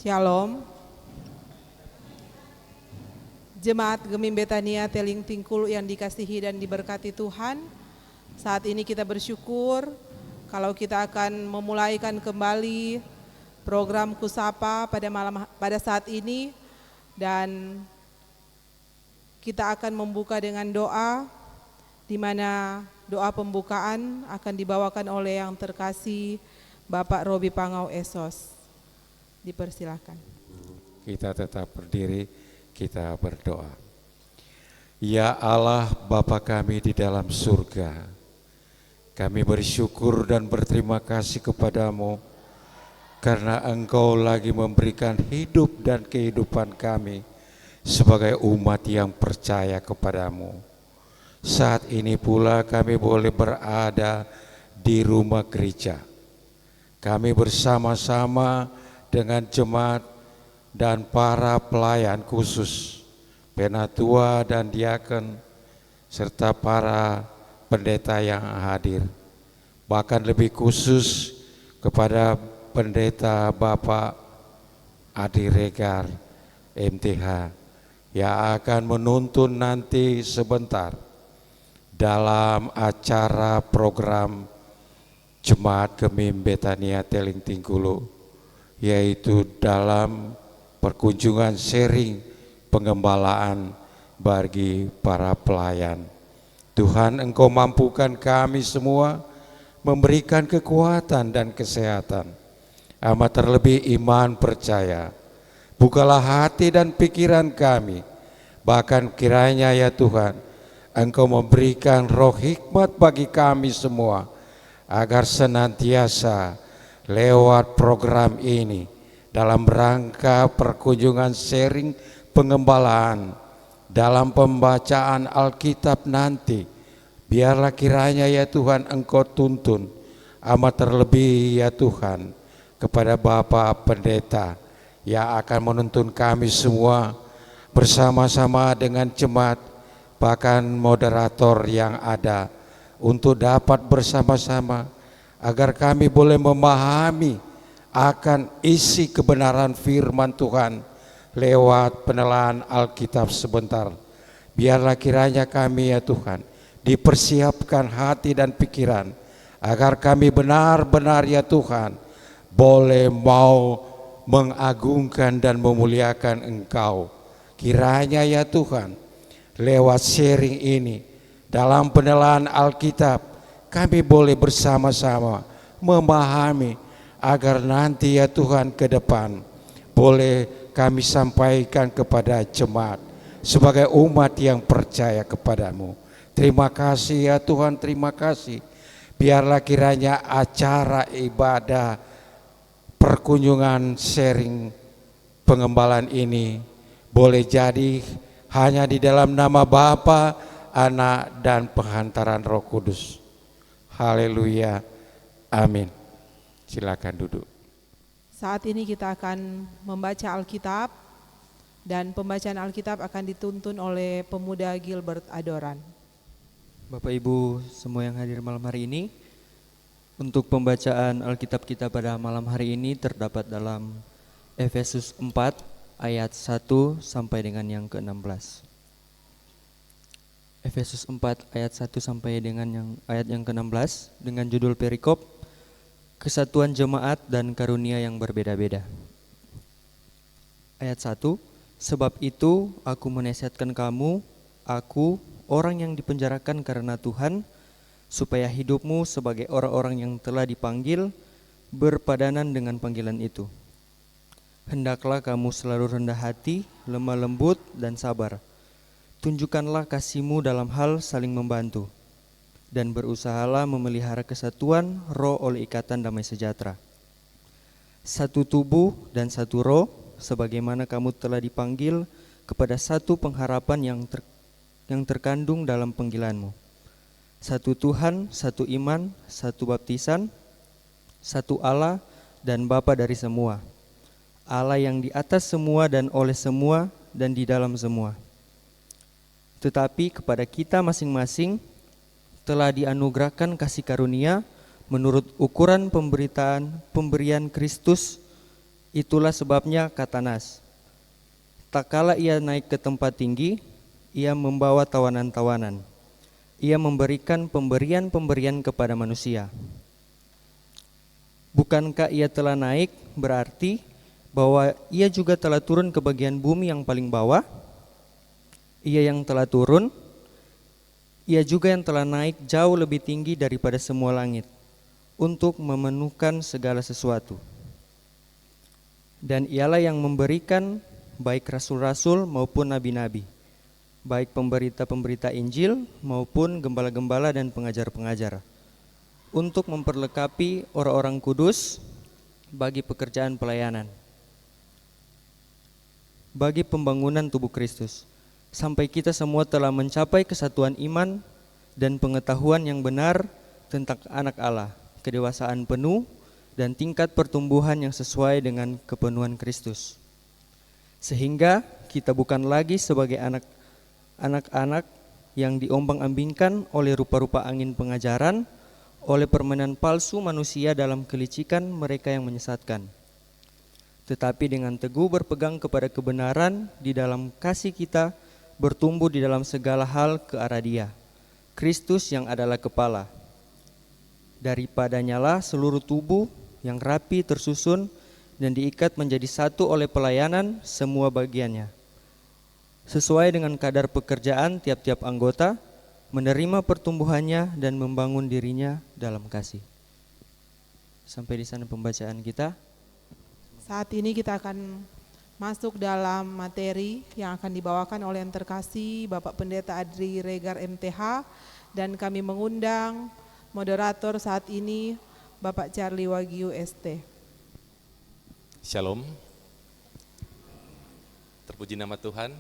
Shalom. Jemaat Gemim Betania Teling Tingkulu yang dikasihi dan diberkati Tuhan, saat ini kita bersyukur kalau kita akan memulaikan kembali program Kusapa pada saat ini, dan kita akan membuka dengan doa, di mana doa pembukaan akan dibawakan oleh yang terkasih Bapak Robi Pangau Esos. Dipersilakan. Kita tetap berdiri, kita berdoa. Ya Allah, Bapa kami di dalam surga, kami bersyukur dan berterima kasih kepadamu karena Engkau lagi memberikan hidup dan kehidupan kami sebagai umat yang percaya kepadamu. Saat ini pula kami boleh berada di rumah gereja. Kami bersama-sama dengan jemaat dan para pelayan khusus, penatua dan diaken, serta para pendeta yang hadir. Bahkan lebih khusus kepada pendeta Bapak Adi Regar MTH yang akan menuntun nanti sebentar dalam acara program Jemaat Gemim Betania Teling Tingkulu, yaitu dalam perkunjungan sharing pengembalaan bagi para pelayan. Tuhan, Engkau mampukan kami semua, memberikan kekuatan dan kesehatan, amat terlebih iman percaya. Bukalah hati dan pikiran kami, bahkan kiranya ya Tuhan, Engkau memberikan roh hikmat bagi kami semua, agar senantiasa lewat program ini dalam rangka perkunjungan sharing pengembalaan dalam pembacaan Alkitab nanti, biarlah kiranya ya Tuhan Engkau tuntun amat terlebih ya Tuhan kepada Bapak Pendeta yang akan menuntun kami semua bersama-sama dengan jemaat, bahkan moderator yang ada, untuk dapat bersama-sama agar kami boleh memahami akan isi kebenaran firman Tuhan lewat penelaan Alkitab sebentar. Biarlah kiranya kami ya Tuhan dipersiapkan hati dan pikiran, agar kami benar-benar ya Tuhan boleh mau mengagungkan dan memuliakan Engkau. Kiranya ya Tuhan lewat sharing ini dalam penelaan Alkitab kami boleh bersama-sama memahami, agar nanti ya Tuhan ke depan boleh kami sampaikan kepada jemaat sebagai umat yang percaya kepadamu. Terima kasih ya Tuhan, terima kasih. Biarlah kiranya acara ibadah perkunjungan sharing pengembalaan ini boleh jadi hanya di dalam nama Bapa, Anak, dan penghantaran Roh Kudus. Haleluya, amin. Silakan duduk. Saat ini kita akan membaca Alkitab, dan pembacaan Alkitab akan dituntun oleh pemuda Gilbert Adoran. Bapak Ibu semua yang hadir malam hari ini, untuk pembacaan Alkitab kita pada malam hari ini terdapat dalam Efesus 4 ayat 1 sampai dengan yang ke-16. Efesus 4 ayat 1 sampai dengan ayat yang ke-16 dengan judul perikop Kesatuan Jemaat dan Karunia yang Berbeda-beda. Ayat 1, sebab itu aku menasihatkan kamu, aku orang yang dipenjarakan karena Tuhan, supaya hidupmu sebagai orang-orang yang telah dipanggil berpadanan dengan panggilan itu. Hendaklah kamu selalu rendah hati, lemah lembut, dan sabar. Tunjukkanlah kasihmu dalam hal saling membantu, dan berusahalah memelihara kesatuan roh oleh ikatan damai sejahtera. Satu tubuh dan satu roh, sebagaimana kamu telah dipanggil kepada satu pengharapan yang terkandung dalam panggilanmu. Satu Tuhan, satu iman, satu baptisan, satu Allah dan Bapa dari semua, Allah yang di atas semua dan oleh semua dan di dalam semua. Tetapi kepada kita masing-masing telah dianugerahkan kasih karunia menurut ukuran pemberian Kristus Itulah sebabnya kata Nas, tak kala ia naik ke tempat tinggi, ia membawa tawanan-tawanan. Ia memberikan pemberian-pemberian kepada manusia. Bukankah ia telah naik berarti bahwa ia juga telah turun ke bagian bumi yang paling bawah? Ia yang telah turun, ia juga yang telah naik jauh lebih tinggi daripada semua langit untuk memenuhkan segala sesuatu. Dan ialah yang memberikan baik rasul-rasul maupun nabi-nabi, baik pemberita-pemberita Injil maupun gembala-gembala dan pengajar-pengajar, untuk memperlengkapi orang-orang kudus bagi pekerjaan pelayanan, bagi pembangunan tubuh Kristus, sampai kita semua telah mencapai kesatuan iman dan pengetahuan yang benar tentang anak Allah, kedewasaan penuh dan tingkat pertumbuhan yang sesuai dengan kepenuhan Kristus. Sehingga kita bukan lagi sebagai anak-anak yang diombang-ambingkan oleh rupa-rupa angin pengajaran, oleh permainan palsu manusia dalam kelicikan mereka yang menyesatkan. Tetapi dengan teguh berpegang kepada kebenaran di dalam kasih kita bertumbuh di dalam segala hal ke arah Dia, Kristus yang adalah kepala. Daripadanyalah seluruh tubuh yang rapi tersusun dan diikat menjadi satu oleh pelayanan semua bagiannya, sesuai dengan kadar pekerjaan tiap-tiap anggota, menerima pertumbuhannya dan membangun dirinya dalam kasih. Sampai di sana pembacaan kita. Saat ini kita akan masuk dalam materi yang akan dibawakan oleh yang terkasih Bapak Pendeta Adri Regar MTH, dan kami mengundang moderator saat ini Bapak Charlie Wagyu ST. Shalom, terpuji nama Tuhan.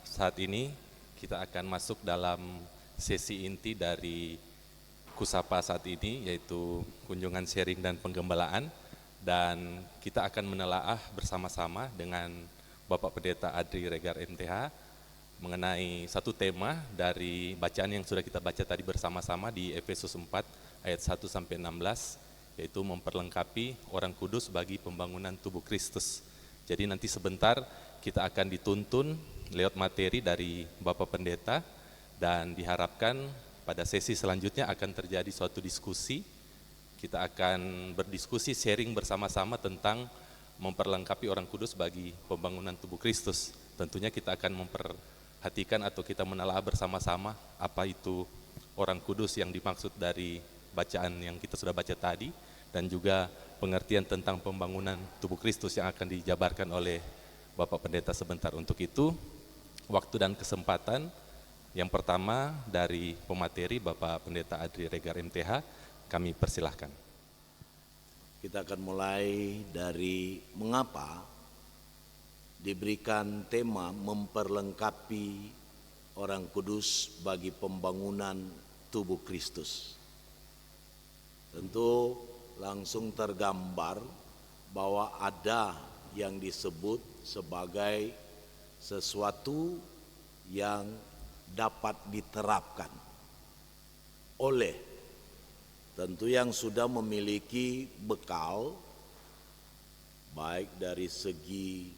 Saat ini kita akan masuk dalam sesi inti dari Kusapa saat ini, yaitu kunjungan sharing dan penggembalaan, dan kita akan menelaah bersama-sama dengan Bapak Pendeta Adri Regar MTH mengenai satu tema dari bacaan yang sudah kita baca tadi bersama-sama di Efesus 4 ayat 1-16, yaitu memperlengkapi orang kudus bagi pembangunan tubuh Kristus. Jadi nanti sebentar kita akan dituntun lewat materi dari Bapak Pendeta, dan diharapkan pada sesi selanjutnya akan terjadi suatu diskusi. Kita akan berdiskusi, sharing bersama-sama tentang memperlengkapi orang kudus bagi pembangunan tubuh Kristus. Tentunya kita akan memperhatikan atau kita menelaah bersama-sama apa itu orang kudus yang dimaksud dari bacaan yang kita sudah baca tadi, dan juga pengertian tentang pembangunan tubuh Kristus yang akan dijabarkan oleh Bapak Pendeta sebentar. Untuk itu, waktu dan kesempatan yang pertama dari pemateri Bapak Pendeta Adri Regar MTH, kami persilahkan. Kita akan mulai dari mengapa diberikan tema memperlengkapi orang kudus bagi pembangunan tubuh Kristus. Tentu langsung tergambar bahwa ada yang disebut sebagai sesuatu yang dapat diterapkan oleh tentu yang sudah memiliki bekal baik dari segi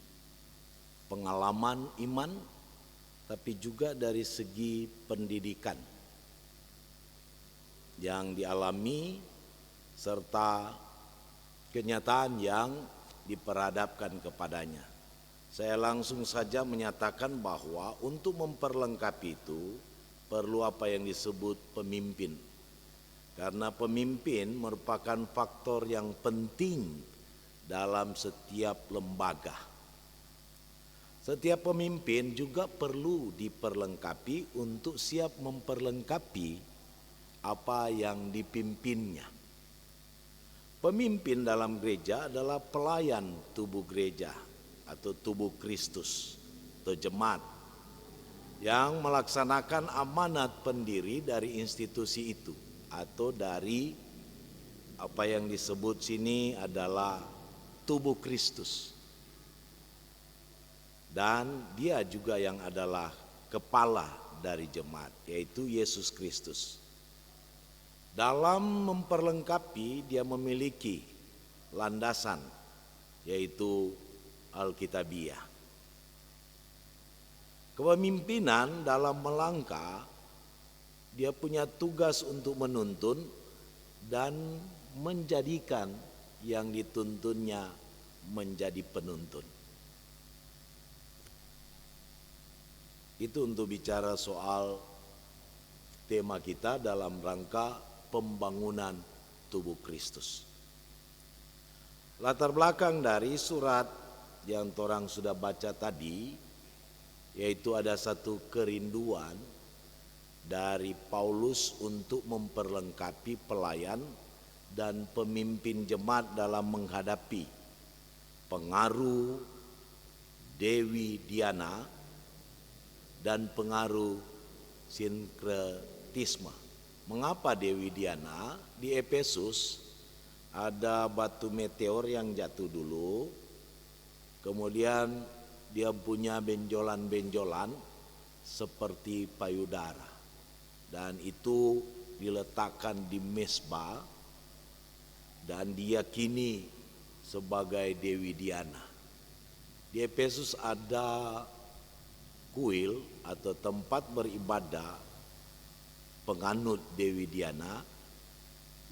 pengalaman iman, tapi juga dari segi pendidikan yang dialami serta kenyataan yang diperhadapkan kepadanya. Saya langsung saja menyatakan bahwa untuk memperlengkapi itu perlu apa yang disebut pemimpin. Karena pemimpin merupakan faktor yang penting dalam setiap lembaga. Setiap pemimpin juga perlu diperlengkapi untuk siap memperlengkapi apa yang dipimpinnya. Pemimpin dalam gereja adalah pelayan tubuh gereja atau tubuh Kristus atau jemaat yang melaksanakan amanat pendiri dari institusi itu atau dari apa yang disebut sini adalah tubuh Kristus, dan dia juga yang adalah kepala dari jemaat, yaitu Yesus Kristus. Dalam memperlengkapi dia memiliki landasan yaitu Alkitabiah. Kepemimpinan dalam melangkah, dia punya tugas untuk menuntun dan menjadikan yang dituntunnya menjadi penuntun. Itu untuk bicara soal tema kita dalam rangka pembangunan tubuh Kristus. Latar belakang dari surat yang orang sudah baca tadi, yaitu ada satu kerinduan dari Paulus untuk memperlengkapi pelayan dan pemimpin jemaat dalam menghadapi pengaruh Dewi Diana dan pengaruh sinkretisme. Mengapa Dewi Diana? Di Efesus ada batu meteor yang jatuh dulu, kemudian dia punya benjolan-benjolan seperti payudara, dan itu diletakkan di mesbah dan diyakini sebagai Dewi Diana. Di Efesus ada kuil atau tempat beribadah penganut Dewi Diana,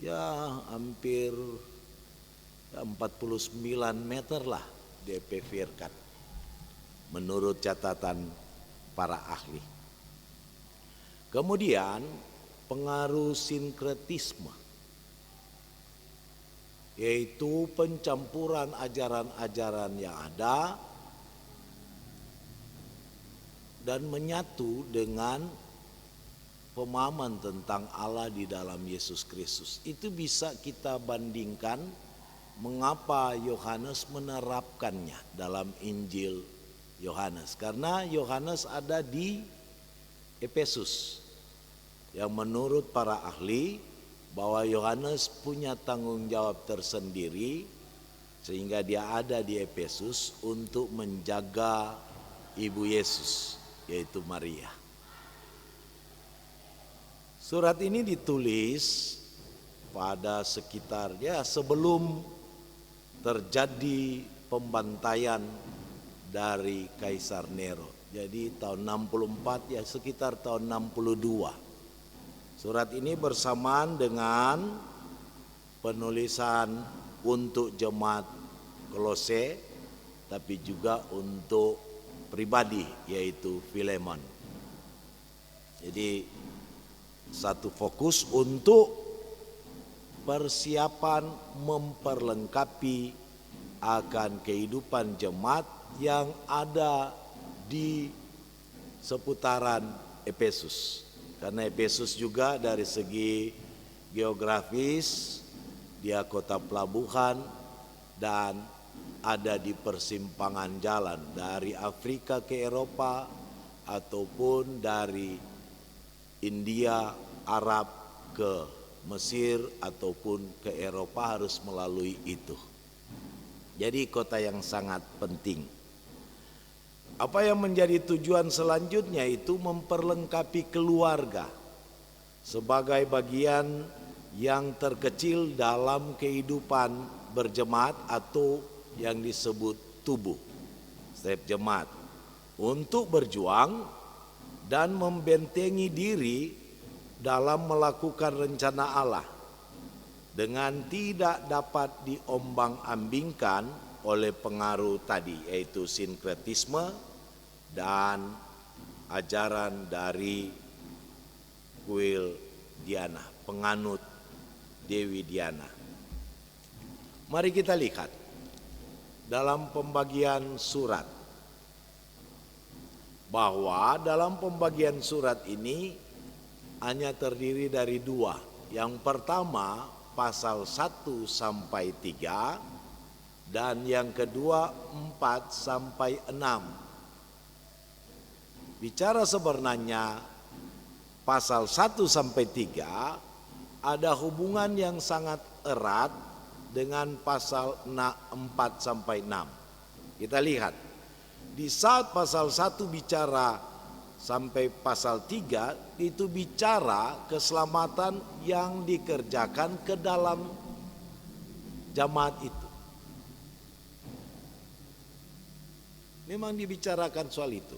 ya hampir 49 meter lah diperkirakan menurut catatan para ahli. Kemudian pengaruh sinkretisme, yaitu pencampuran ajaran-ajaran yang ada dan menyatu dengan pemahaman tentang Allah di dalam Yesus Kristus. Itu bisa kita bandingkan mengapa Yohanes menerapkannya dalam Injil Yohanes. Karena Yohanes ada di Efesus, yang menurut para ahli bahwa Yohanes punya tanggung jawab tersendiri sehingga dia ada di Efesus untuk menjaga ibu Yesus, yaitu Maria. Surat ini ditulis pada sekitarnya sebelum terjadi pembantaian dari Kaisar Nero. Jadi tahun 64, ya sekitar tahun 62. Surat ini bersamaan dengan penulisan untuk jemaat Kolose, tapi juga untuk pribadi, yaitu Filemon. Jadi satu fokus untuk persiapan memperlengkapi akan kehidupan jemaat yang ada di seputaran Efesus. Karena Efesus juga dari segi geografis dia kota pelabuhan dan ada di persimpangan jalan dari Afrika ke Eropa ataupun dari India, Arab ke Mesir ataupun ke Eropa harus melalui itu. Jadi kota yang sangat penting. Apa yang menjadi tujuan selanjutnya itu memperlengkapi keluarga sebagai bagian yang terkecil dalam kehidupan berjemaat atau yang disebut tubuh setiap jemaat, untuk berjuang dan membentengi diri dalam melakukan rencana Allah dengan tidak dapat diombang-ambingkan oleh pengaruh tadi, yaitu sinkretisme dan ajaran dari kuil Diana, penganut Dewi Diana. Mari kita lihat dalam pembagian surat, bahwa dalam pembagian surat ini hanya terdiri dari dua. Yang pertama pasal 1 sampai 3 dan yang kedua 4 sampai 6. Bicara sebenarnya pasal 1 sampai 3 ada hubungan yang sangat erat dengan pasal 4 sampai 6. Kita lihat, di saat pasal 1 bicara sampai pasal 3 itu bicara keselamatan yang dikerjakan ke dalam jemaat itu. memang dibicarakan soal itu.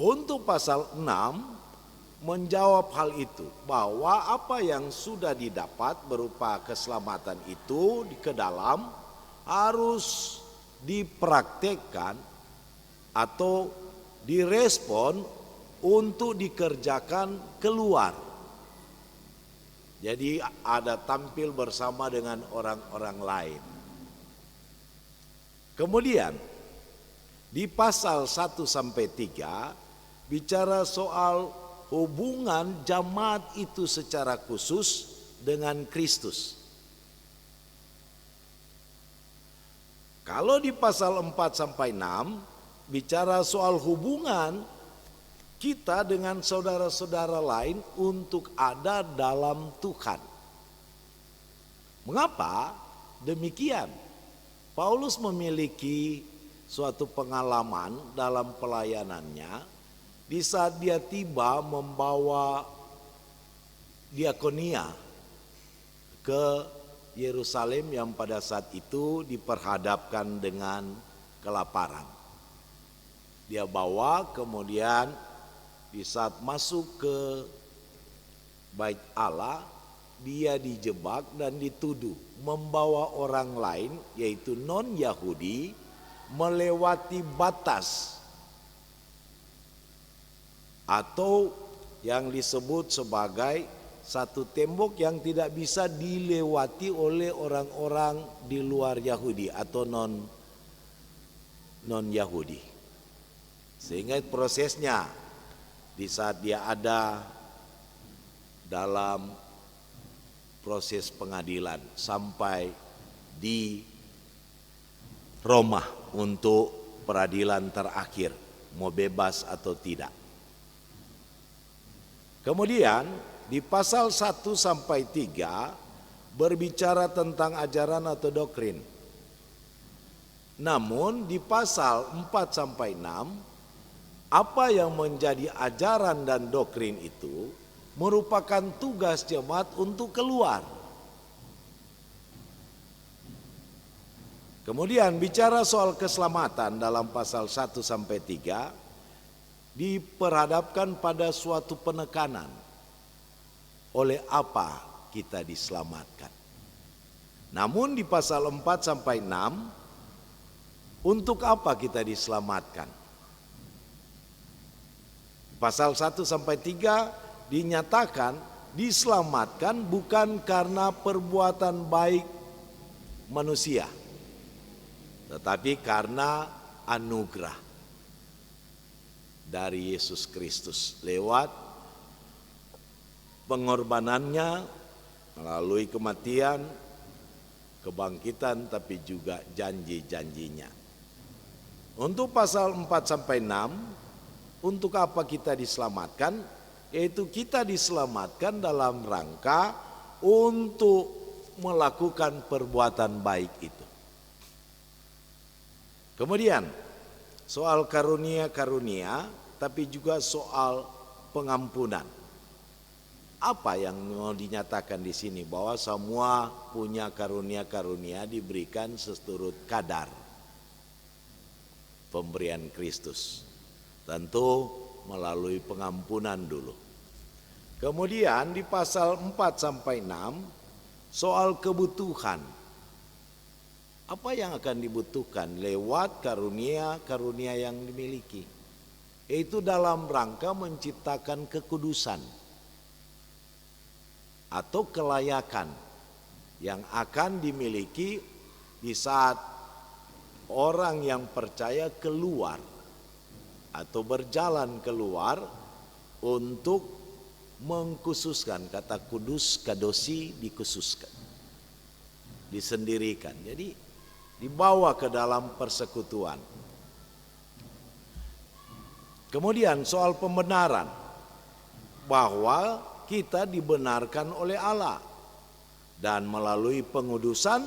Untuk pasal 6 menjawab hal itu, bahwa apa yang sudah didapat berupa keselamatan itu ke dalam harus dipraktekkan atau direspon untuk dikerjakan keluar. Jadi ada tampil bersama dengan orang-orang lain. Kemudian di pasal 1 sampai 3 bicara soal hubungan jemaat itu secara khusus dengan Kristus. Kalau di pasal 4 sampai 6 bicara soal hubungan kita dengan saudara-saudara lain untuk ada dalam Tuhan. Mengapa demikian? Paulus memiliki suatu pengalaman dalam pelayanannya di saat dia tiba membawa diakonia ke Yerusalem yang pada saat itu diperhadapkan dengan kelaparan. Dia bawa, kemudian di saat masuk ke Bait Allah, dia dijebak dan dituduh membawa orang lain yaitu non-Yahudi melewati batas atau yang disebut sebagai satu tembok yang tidak bisa dilewati oleh orang-orang di luar Yahudi atau non-Yahudi. Sehingga prosesnya di saat dia ada dalam proses pengadilan sampai di Roma untuk peradilan terakhir, mau bebas atau tidak. Kemudian di pasal 1 sampai 3 berbicara tentang ajaran atau doktrin. Namun di pasal 4 sampai 6 apa yang menjadi ajaran dan doktrin itu merupakan tugas jemaat untuk keluar. Kemudian bicara soal keselamatan dalam pasal 1 sampai 3 diperhadapkan pada suatu penekanan. Oleh apa kita diselamatkan? Namun di pasal 4 sampai 6 untuk apa kita diselamatkan? Pasal 1 sampai 3 dinyatakan diselamatkan bukan karena perbuatan baik manusia, tetapi karena anugerah dari Yesus Kristus lewat pengorbanannya melalui kematian, kebangkitan, tapi juga janji-janjinya. Untuk pasal 4 sampai 6, untuk apa kita diselamatkan? Yaitu kita diselamatkan dalam rangka untuk melakukan perbuatan baik itu. Kemudian soal karunia-karunia, tapi juga soal pengampunan. Apa yang mau dinyatakan di sini? Bahwa semua punya karunia-karunia diberikan seturut kadar pemberian Kristus. Tentu melalui pengampunan dulu. Kemudian di pasal 4 sampai 6 soal kebutuhan. Apa yang akan dibutuhkan lewat karunia-karunia yang dimiliki? Itu dalam rangka menciptakan kekudusan atau kelayakan yang akan dimiliki di saat orang yang percaya keluar atau berjalan keluar untuk mengkhususkan. Kata kudus, kadosi, dikhususkan, disendirikan. Jadi dibawa ke dalam persekutuan. Kemudian soal pembenaran, bahwa kita dibenarkan oleh Allah dan melalui pengudusan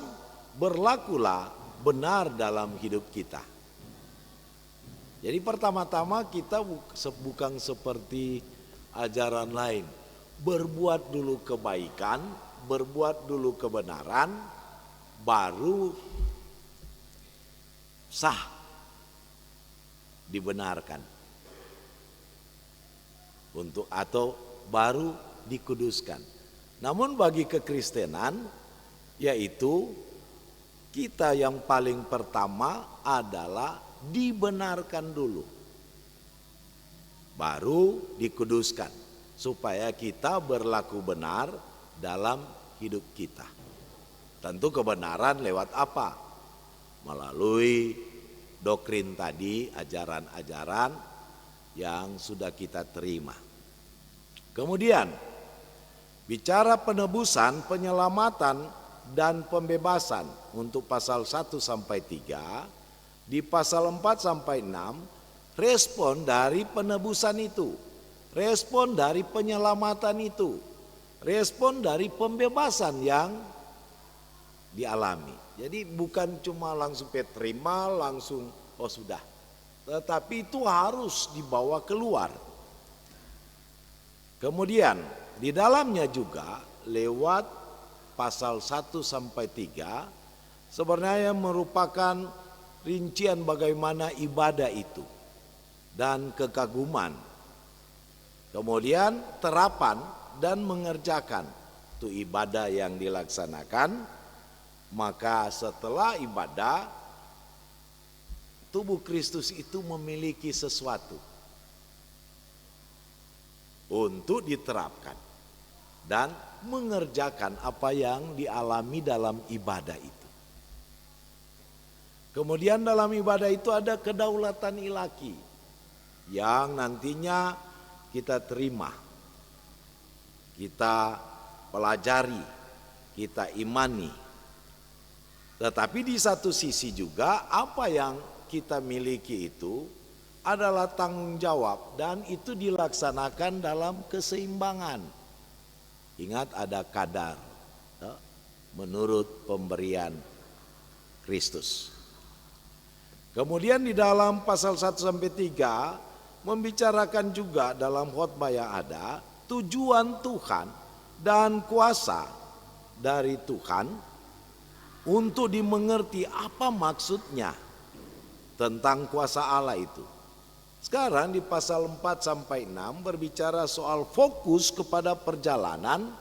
berlakulah benar dalam hidup kita. Jadi pertama-tama kita bukan seperti ajaran lain, berbuat dulu kebaikan, berbuat dulu kebenaran, baru sah dibenarkan atau baru dikuduskan. Namun bagi kekristenan, yaitu kita yang paling pertama adalah dibenarkan dulu, baru dikuduskan, supaya kita berlaku benar dalam hidup kita. Tentu kebenaran lewat apa? Melalui doktrin tadi, ajaran-ajaran yang sudah kita terima. Kemudian bicara penebusan, penyelamatan, dan pembebasan untuk pasal 1 sampai 3, di pasal 4 sampai 6 respon dari penebusan itu, respon dari penyelamatan itu, respon dari pembebasan yang dialami. Jadi bukan cuma langsung terima, langsung oh sudah, tetapi itu harus dibawa keluar. Kemudian di dalamnya juga lewat pasal 1 sampai 3 sebenarnya merupakan rincian bagaimana ibadah itu dan kekaguman. Kemudian terapan dan mengerjakan itu ibadah yang dilaksanakan. Maka setelah ibadah, tubuh Kristus itu memiliki sesuatu untuk diterapkan dan mengerjakan apa yang dialami dalam ibadah itu. Kemudian dalam ibadah itu ada kedaulatan ilahi yang nantinya kita terima, kita pelajari, kita imani. Tetapi di satu sisi juga apa yang kita miliki itu adalah tanggung jawab dan itu dilaksanakan dalam keseimbangan. Ingat ada kadar menurut pemberian Kristus. Kemudian di dalam pasal 1 sampai 3 membicarakan juga dalam khotbah yang ada tujuan Tuhan dan kuasa dari Tuhan untuk dimengerti apa maksudnya tentang kuasa Allah itu. Sekarang di pasal 4 sampai 6 berbicara soal fokus kepada perjalanan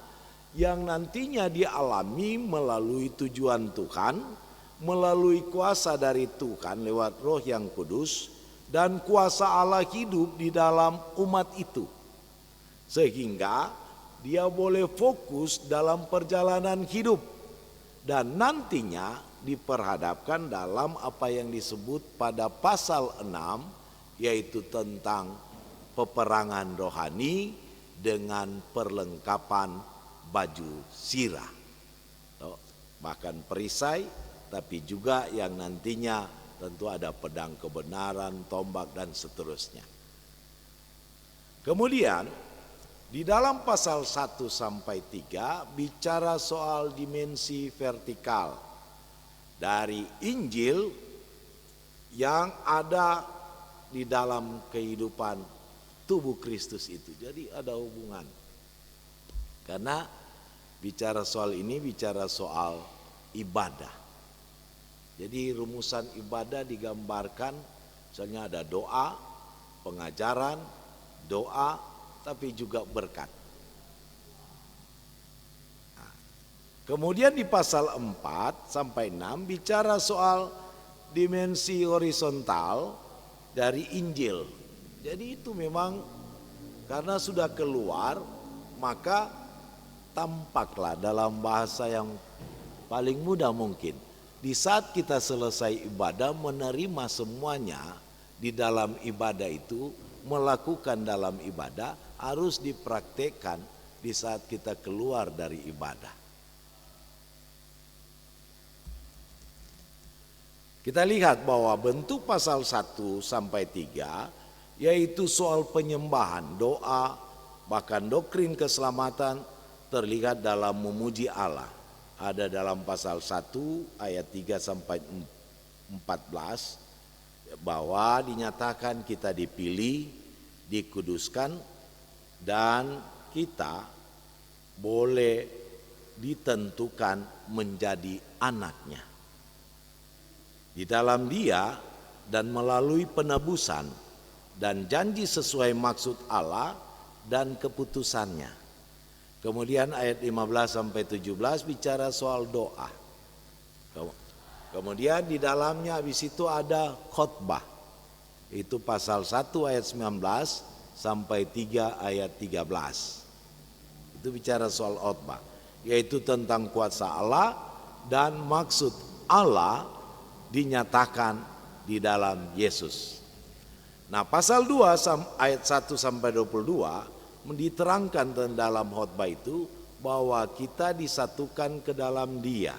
yang nantinya dialami melalui tujuan Tuhan, melalui kuasa dari Tuhan lewat Roh yang Kudus dan kuasa Allah hidup di dalam umat itu. Sehingga dia boleh fokus dalam perjalanan hidup. Dan nantinya diperhadapkan dalam apa yang disebut pada pasal 6, yaitu tentang peperangan rohani dengan perlengkapan baju sirah. Bahkan perisai, tapi juga yang nantinya tentu ada pedang kebenaran, tombak dan seterusnya. Kemudian di dalam pasal 1 sampai 3 bicara soal dimensi vertikal dari Injil yang ada di dalam kehidupan tubuh Kristus itu. Jadi ada hubungan. Karena bicara soal ini bicara soal ibadah. Jadi rumusan ibadah digambarkan misalnya ada doa, pengajaran, doa, tapi juga berkat. Nah, kemudian di pasal 4 sampai 6 bicara soal dimensi horizontal dari Injil. Jadi itu memang karena sudah keluar maka tampaklah dalam bahasa yang paling mudah mungkin. Di saat kita selesai ibadah menerima semuanya di dalam ibadah itu, melakukan dalam ibadah harus dipraktekkan di saat kita keluar dari ibadah. Kita lihat bahwa bentuk pasal 1 sampai 3 yaitu soal penyembahan, doa, bahkan doktrin keselamatan terlihat dalam memuji Allah. Ada dalam pasal 1 ayat 3 sampai 14 bahwa dinyatakan kita dipilih, dikuduskan, dan kita boleh ditentukan menjadi anaknya. Di dalam Dia dan melalui penebusan dan janji sesuai maksud Allah dan keputusannya. Kemudian ayat 15 sampai 17 bicara soal doa. Kemudian di dalamnya habis itu ada khotbah. Itu pasal 1 ayat 19 sampai 3 ayat 13. Itu bicara soal khotbah, yaitu tentang kuasa Allah dan maksud Allah dinyatakan di dalam Yesus. Nah, pasal 2 ayat 1 sampai 22 diterangkan dalam khotbah itu bahwa kita disatukan ke dalam Dia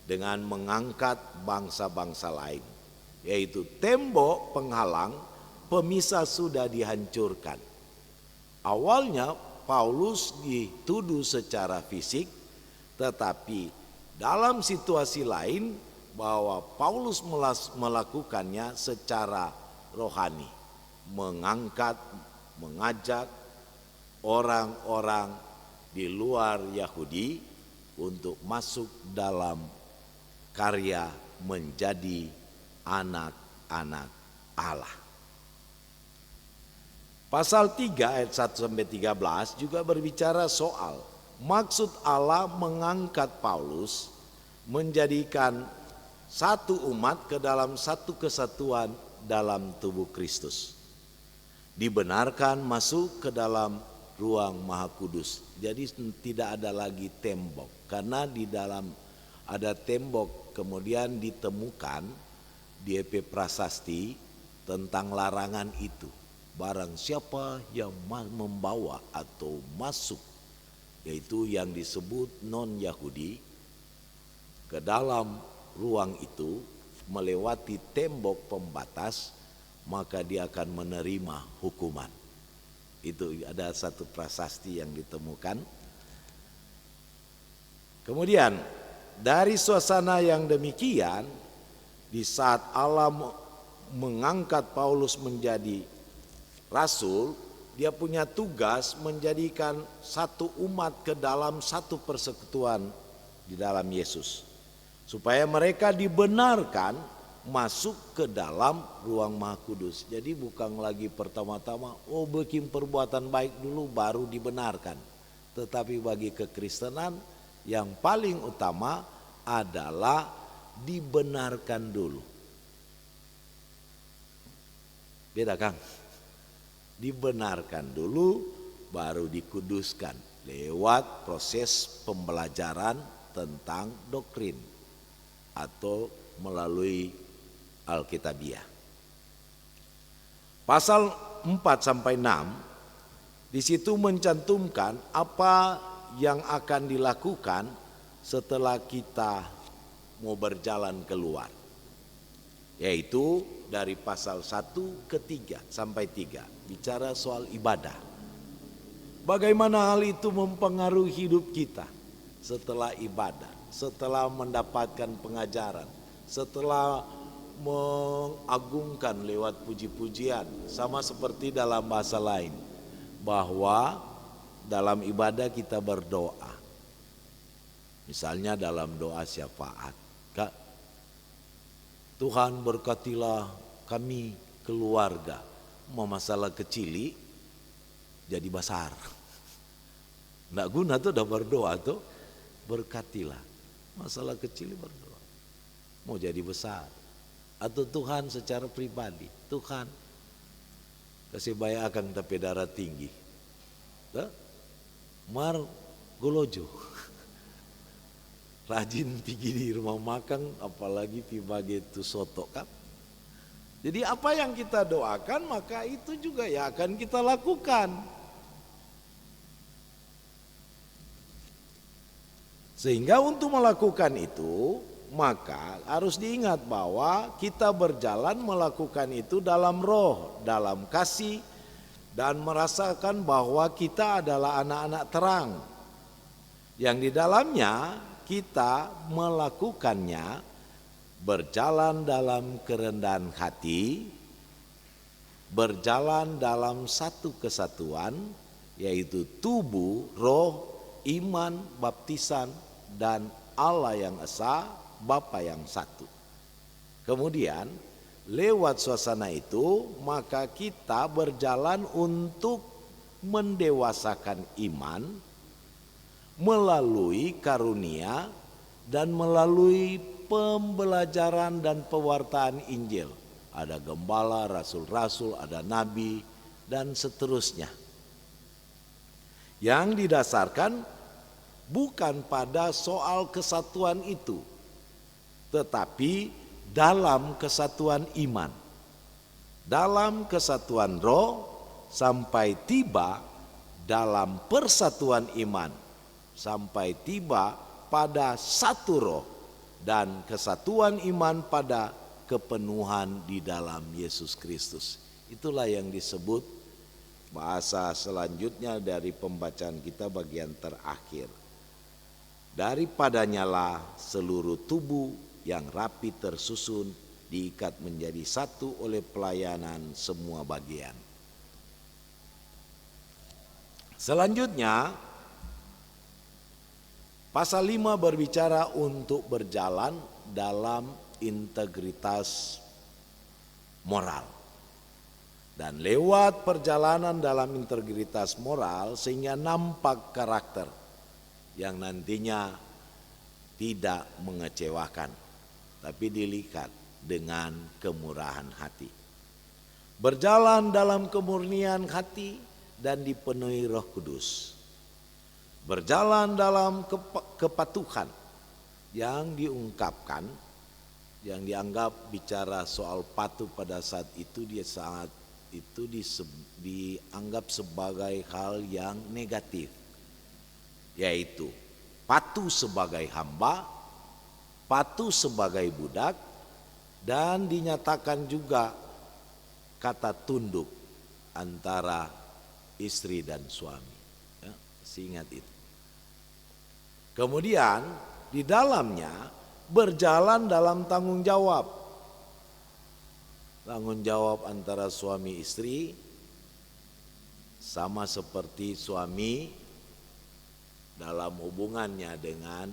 dengan mengangkat bangsa-bangsa lain, yaitu tembok penghalang pemisah sudah dihancurkan. Awalnya Paulus dituduh secara fisik, tetapi dalam situasi lain bahwa Paulus melakukannya secara rohani, mengajak orang-orang di luar Yahudi untuk masuk dalam karya menjadi anak-anak Allah. Pasal 3 ayat 1 sampai 13 juga berbicara soal maksud Allah mengangkat Paulus menjadikan satu umat ke dalam satu kesatuan dalam tubuh Kristus. Dibenarkan masuk ke dalam ruang Maha Kudus. Jadi tidak ada lagi tembok, karena di dalam ada tembok kemudian ditemukan di EP Prasasti tentang larangan itu. Barang siapa yang membawa atau masuk, yaitu yang disebut non-Yahudi, ke dalam ruang itu melewati tembok pembatas, maka dia akan menerima hukuman. Itu ada satu prasasti yang ditemukan. Kemudian dari suasana yang demikian, di saat Allah mengangkat Paulus menjadi rasul, dia punya tugas menjadikan satu umat ke dalam satu persekutuan di dalam Yesus, supaya mereka dibenarkan masuk ke dalam ruang Maha Kudus. Jadi bukan lagi pertama-tama bikin perbuatan baik dulu baru dibenarkan, tetapi bagi kekristenan yang paling utama adalah dibenarkan dulu. Beda Kang, dibenarkan dulu baru dikuduskan lewat proses pembelajaran tentang doktrin atau melalui Alkitabiah. Pasal 4 sampai 6 di situ mencantumkan apa yang akan dilakukan setelah kita mau berjalan keluar, yaitu dari pasal 1 ke 3 sampai 3 bicara soal ibadah. Bagaimana hal itu mempengaruhi hidup kita setelah ibadah, setelah mendapatkan pengajaran, setelah mengagungkan lewat puji-pujian, sama seperti dalam bahasa lain, bahwa dalam ibadah kita berdoa. Misalnya dalam doa syafaat, Kak, Tuhan berkatilah kami keluarga, mau masalah kecili jadi besar. Nggak guna tuh udah berdoa tuh, berkatilah masalah kecil berdoa, mau jadi besar. Atau Tuhan secara pribadi, Tuhan kasih bayar akan tapi darah tinggi, mar golojo, rajin pergi di rumah makan, apalagi pibagi itu soto kan. Jadi apa yang kita doakan maka itu juga ya akan kita lakukan. Sehingga untuk melakukan itu maka harus diingat bahwa kita berjalan melakukan itu dalam roh, dalam kasih, dan merasakan bahwa kita adalah anak-anak terang yang di dalamnya kita melakukannya berjalan dalam kerendahan hati, berjalan dalam satu kesatuan, yaitu tubuh, roh, iman, baptisan, dan Allah yang esa, Bapa yang satu. Kemudian lewat suasana itu maka kita berjalan untuk mendewasakan iman melalui karunia dan melalui pembelajaran dan pewartaan Injil. Ada gembala, rasul-rasul, ada nabi, dan seterusnya. Yang didasarkan bukan pada soal kesatuan itu, tetapi dalam kesatuan iman, dalam kesatuan roh, sampai tiba dalam persatuan iman, sampai tiba pada satu roh dan kesatuan iman pada kepenuhan di dalam Yesus Kristus. Itulah yang disebut bahasa selanjutnya dari pembacaan kita bagian terakhir. Daripadanya lah seluruh tubuh yang rapi tersusun diikat menjadi satu oleh pelayanan semua bagian. Selanjutnya pasal 5 berbicara untuk berjalan dalam integritas moral. Dan lewat perjalanan dalam integritas moral sehingga nampak karakter yang nantinya tidak mengecewakan, tapi dilihat dengan kemurahan hati. Berjalan dalam kemurnian hati dan dipenuhi Roh Kudus. Berjalan dalam kepatuhan yang diungkapkan, yang dianggap bicara soal patuh pada saat itu dia sangat itu dianggap sebagai hal yang negatif, yaitu patuh sebagai hamba, patuh sebagai budak, dan dinyatakan juga kata tunduk antara istri dan suami. Ya, ingat itu. Kemudian di dalamnya berjalan dalam tanggung jawab. Tanggung jawab antara suami istri sama seperti suami dalam hubungannya dengan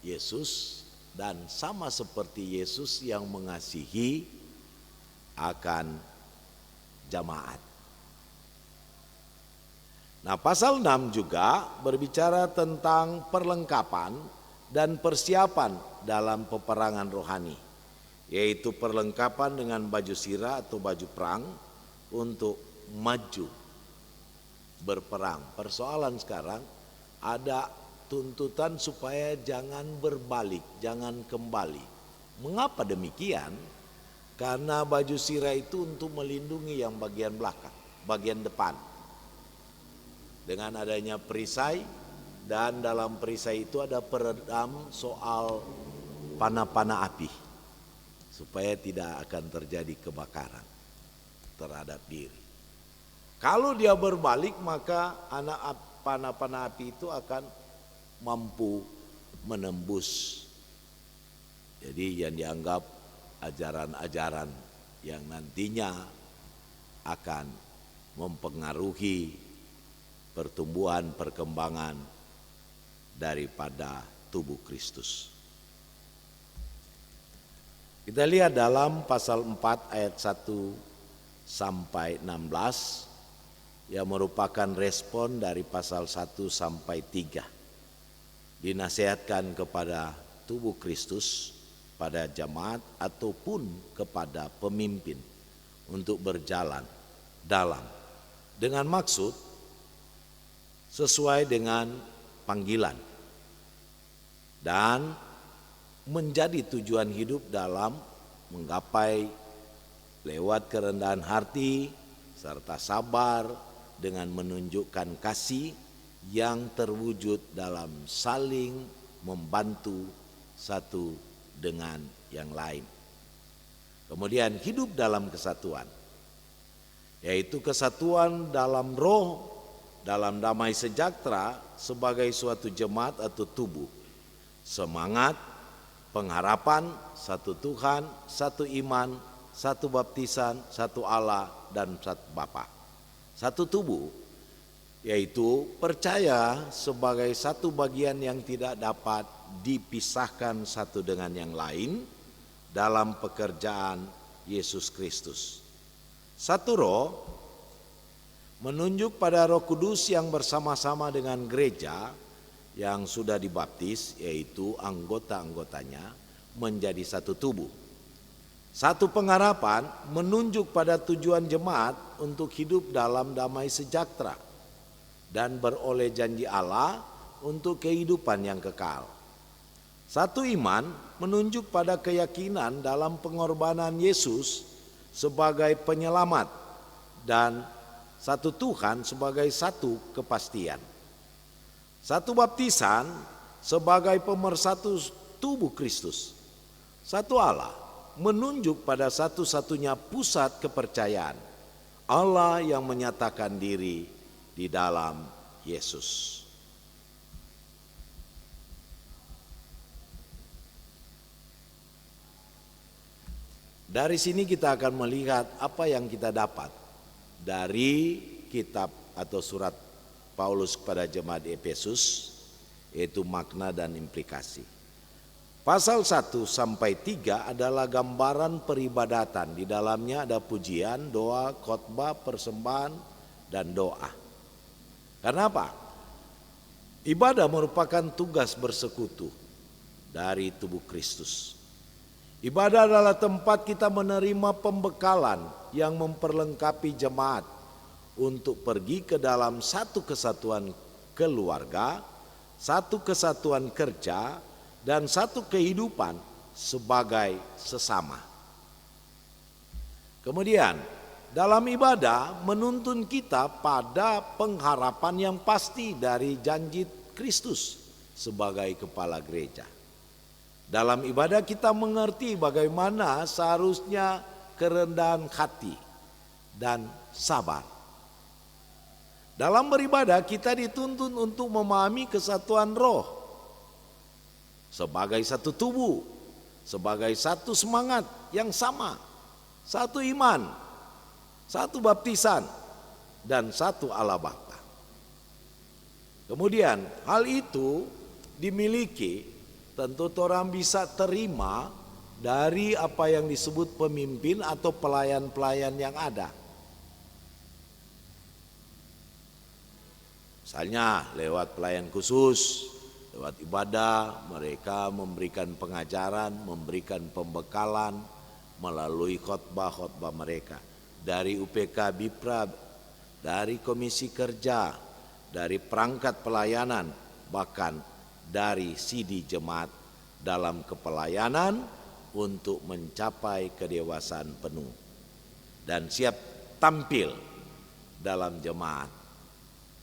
Yesus dan sama seperti Yesus yang mengasihi akan jamaat. Nah, pasal 6 juga berbicara tentang perlengkapan dan persiapan dalam peperangan rohani, yaitu perlengkapan dengan baju sirah atau baju perang untuk maju berperang. Persoalan sekarang ada tuntutan supaya jangan berbalik, jangan kembali. Mengapa demikian? Karena baju sirah itu untuk melindungi yang bagian belakang, bagian depan. Dengan adanya perisai, dan dalam perisai itu ada peredam soal panah-panah api, supaya tidak akan terjadi kebakaran terhadap diri. Kalau dia berbalik maka panah-panah api itu akan mampu menembus. Jadi yang dianggap ajaran-ajaran yang nantinya akan mempengaruhi pertumbuhan perkembangan daripada tubuh Kristus. Kita lihat dalam pasal 4 ayat 1 sampai 16 yang merupakan respon dari pasal 1 sampai 3. Dinasihatkan kepada tubuh Kristus, pada jemaat ataupun kepada pemimpin untuk berjalan dalam dengan maksud sesuai dengan panggilan dan menjadi tujuan hidup dalam menggapai lewat kerendahan hati serta sabar dengan menunjukkan kasih yang terwujud dalam saling membantu satu dengan yang lain. Kemudian hidup dalam kesatuan, yaitu kesatuan dalam roh, dalam damai sejahtera sebagai suatu jemaat atau tubuh. Semangat, pengharapan, satu Tuhan, satu iman, satu baptisan, satu Allah dan satu Bapa. Satu tubuh, yaitu percaya sebagai satu bagian yang tidak dapat dipisahkan satu dengan yang lain dalam pekerjaan Yesus Kristus. Satu roh menunjuk pada Roh Kudus yang bersama-sama dengan gereja yang sudah dibaptis, yaitu anggota-anggotanya menjadi satu tubuh. Satu pengharapan menunjuk pada tujuan jemaat untuk hidup dalam damai sejahtera dan beroleh janji Allah untuk kehidupan yang kekal. Satu iman menunjuk pada keyakinan dalam pengorbanan Yesus sebagai penyelamat dan satu Tuhan sebagai satu kepastian. Satu baptisan sebagai pemersatu tubuh Kristus. Satu Allah menunjuk pada satu-satunya pusat kepercayaan, Allah yang menyatakan diri di dalam Yesus. Dari sini kita akan melihat apa yang kita dapat dari kitab atau surat Paulus kepada jemaat Efesus, yaitu makna dan implikasi. Pasal 1 sampai 3 adalah gambaran peribadatan. Di dalamnya ada pujian, doa, khotbah, persembahan, dan doa. Kenapa? Ibadah merupakan tugas bersekutu dari tubuh Kristus. Ibadah adalah tempat kita menerima pembekalan yang memperlengkapi jemaat untuk pergi ke dalam satu kesatuan keluarga, satu kesatuan kerja, dan satu kehidupan sebagai sesama. Kemudian dalam ibadah menuntun kita pada pengharapan yang pasti dari janji Kristus sebagai kepala gereja. Dalam ibadah kita mengerti bagaimana seharusnya kerendahan hati dan sabar. Dalam beribadah kita dituntun untuk memahami kesatuan roh sebagai satu tubuh, sebagai satu semangat yang sama, satu iman, satu baptisan, dan satu Allah Bapa. Kemudian hal itu dimiliki, tentu orang bisa terima dari apa yang disebut pemimpin atau pelayan-pelayan yang ada. Misalnya lewat pelayan khusus, lewat ibadah mereka memberikan pengajaran, memberikan pembekalan melalui khotbah-khotbah mereka. Dari UPK Bipra, dari komisi kerja, dari perangkat pelayanan, bahkan dari CD jemaat dalam kepelayanan untuk mencapai kedewasaan penuh dan siap tampil dalam jemaat.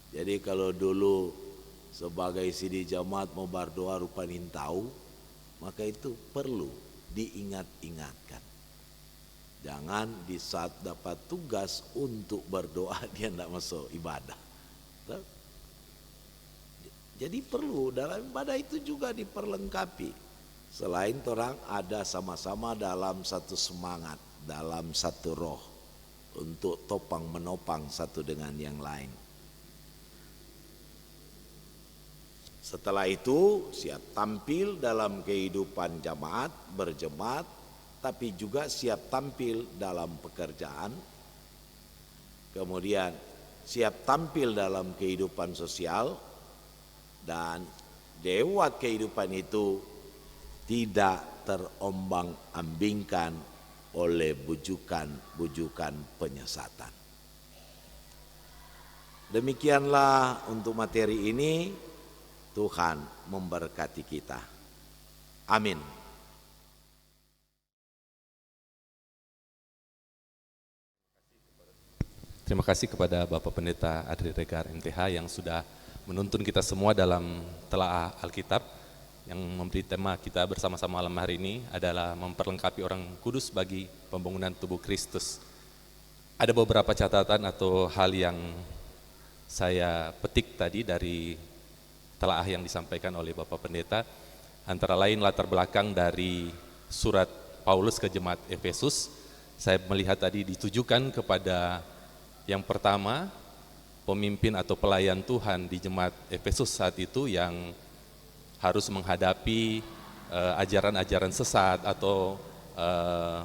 Jadi kalau dulu sebagai CD jemaat mau berdoa rupa nintau, maka itu perlu diingat-ingatkan. Jangan di saat dapat tugas untuk berdoa dia tidak masuk ibadah. Jadi perlu dalam ibadah itu juga diperlengkapi. Selain orang ada sama-sama dalam satu semangat, dalam satu roh untuk topang menopang satu dengan yang lain. Setelah itu siap tampil dalam kehidupan jamaat, berjemaat, tapi juga siap tampil dalam pekerjaan. Kemudian siap tampil dalam kehidupan sosial, dan lewat kehidupan itu tidak terombang-ambingkan oleh bujukan-bujukan penyesatan. Demikianlah untuk materi ini. Tuhan memberkati kita. Amin. Terima kasih kepada Bapak Pendeta Adri Regar MTH yang sudah menuntun kita semua dalam telaah Alkitab, yang memberi tema kita bersama-sama malam hari ini adalah memperlengkapi orang kudus bagi pembangunan tubuh Kristus. Ada beberapa catatan atau hal yang saya petik tadi dari telaah yang disampaikan oleh Bapak Pendeta, antara lain latar belakang dari surat Paulus ke jemaat Efesus. Saya melihat tadi ditujukan kepada yang pertama, pemimpin atau pelayan Tuhan di jemaat Efesus saat itu yang harus menghadapi ajaran-ajaran sesat atau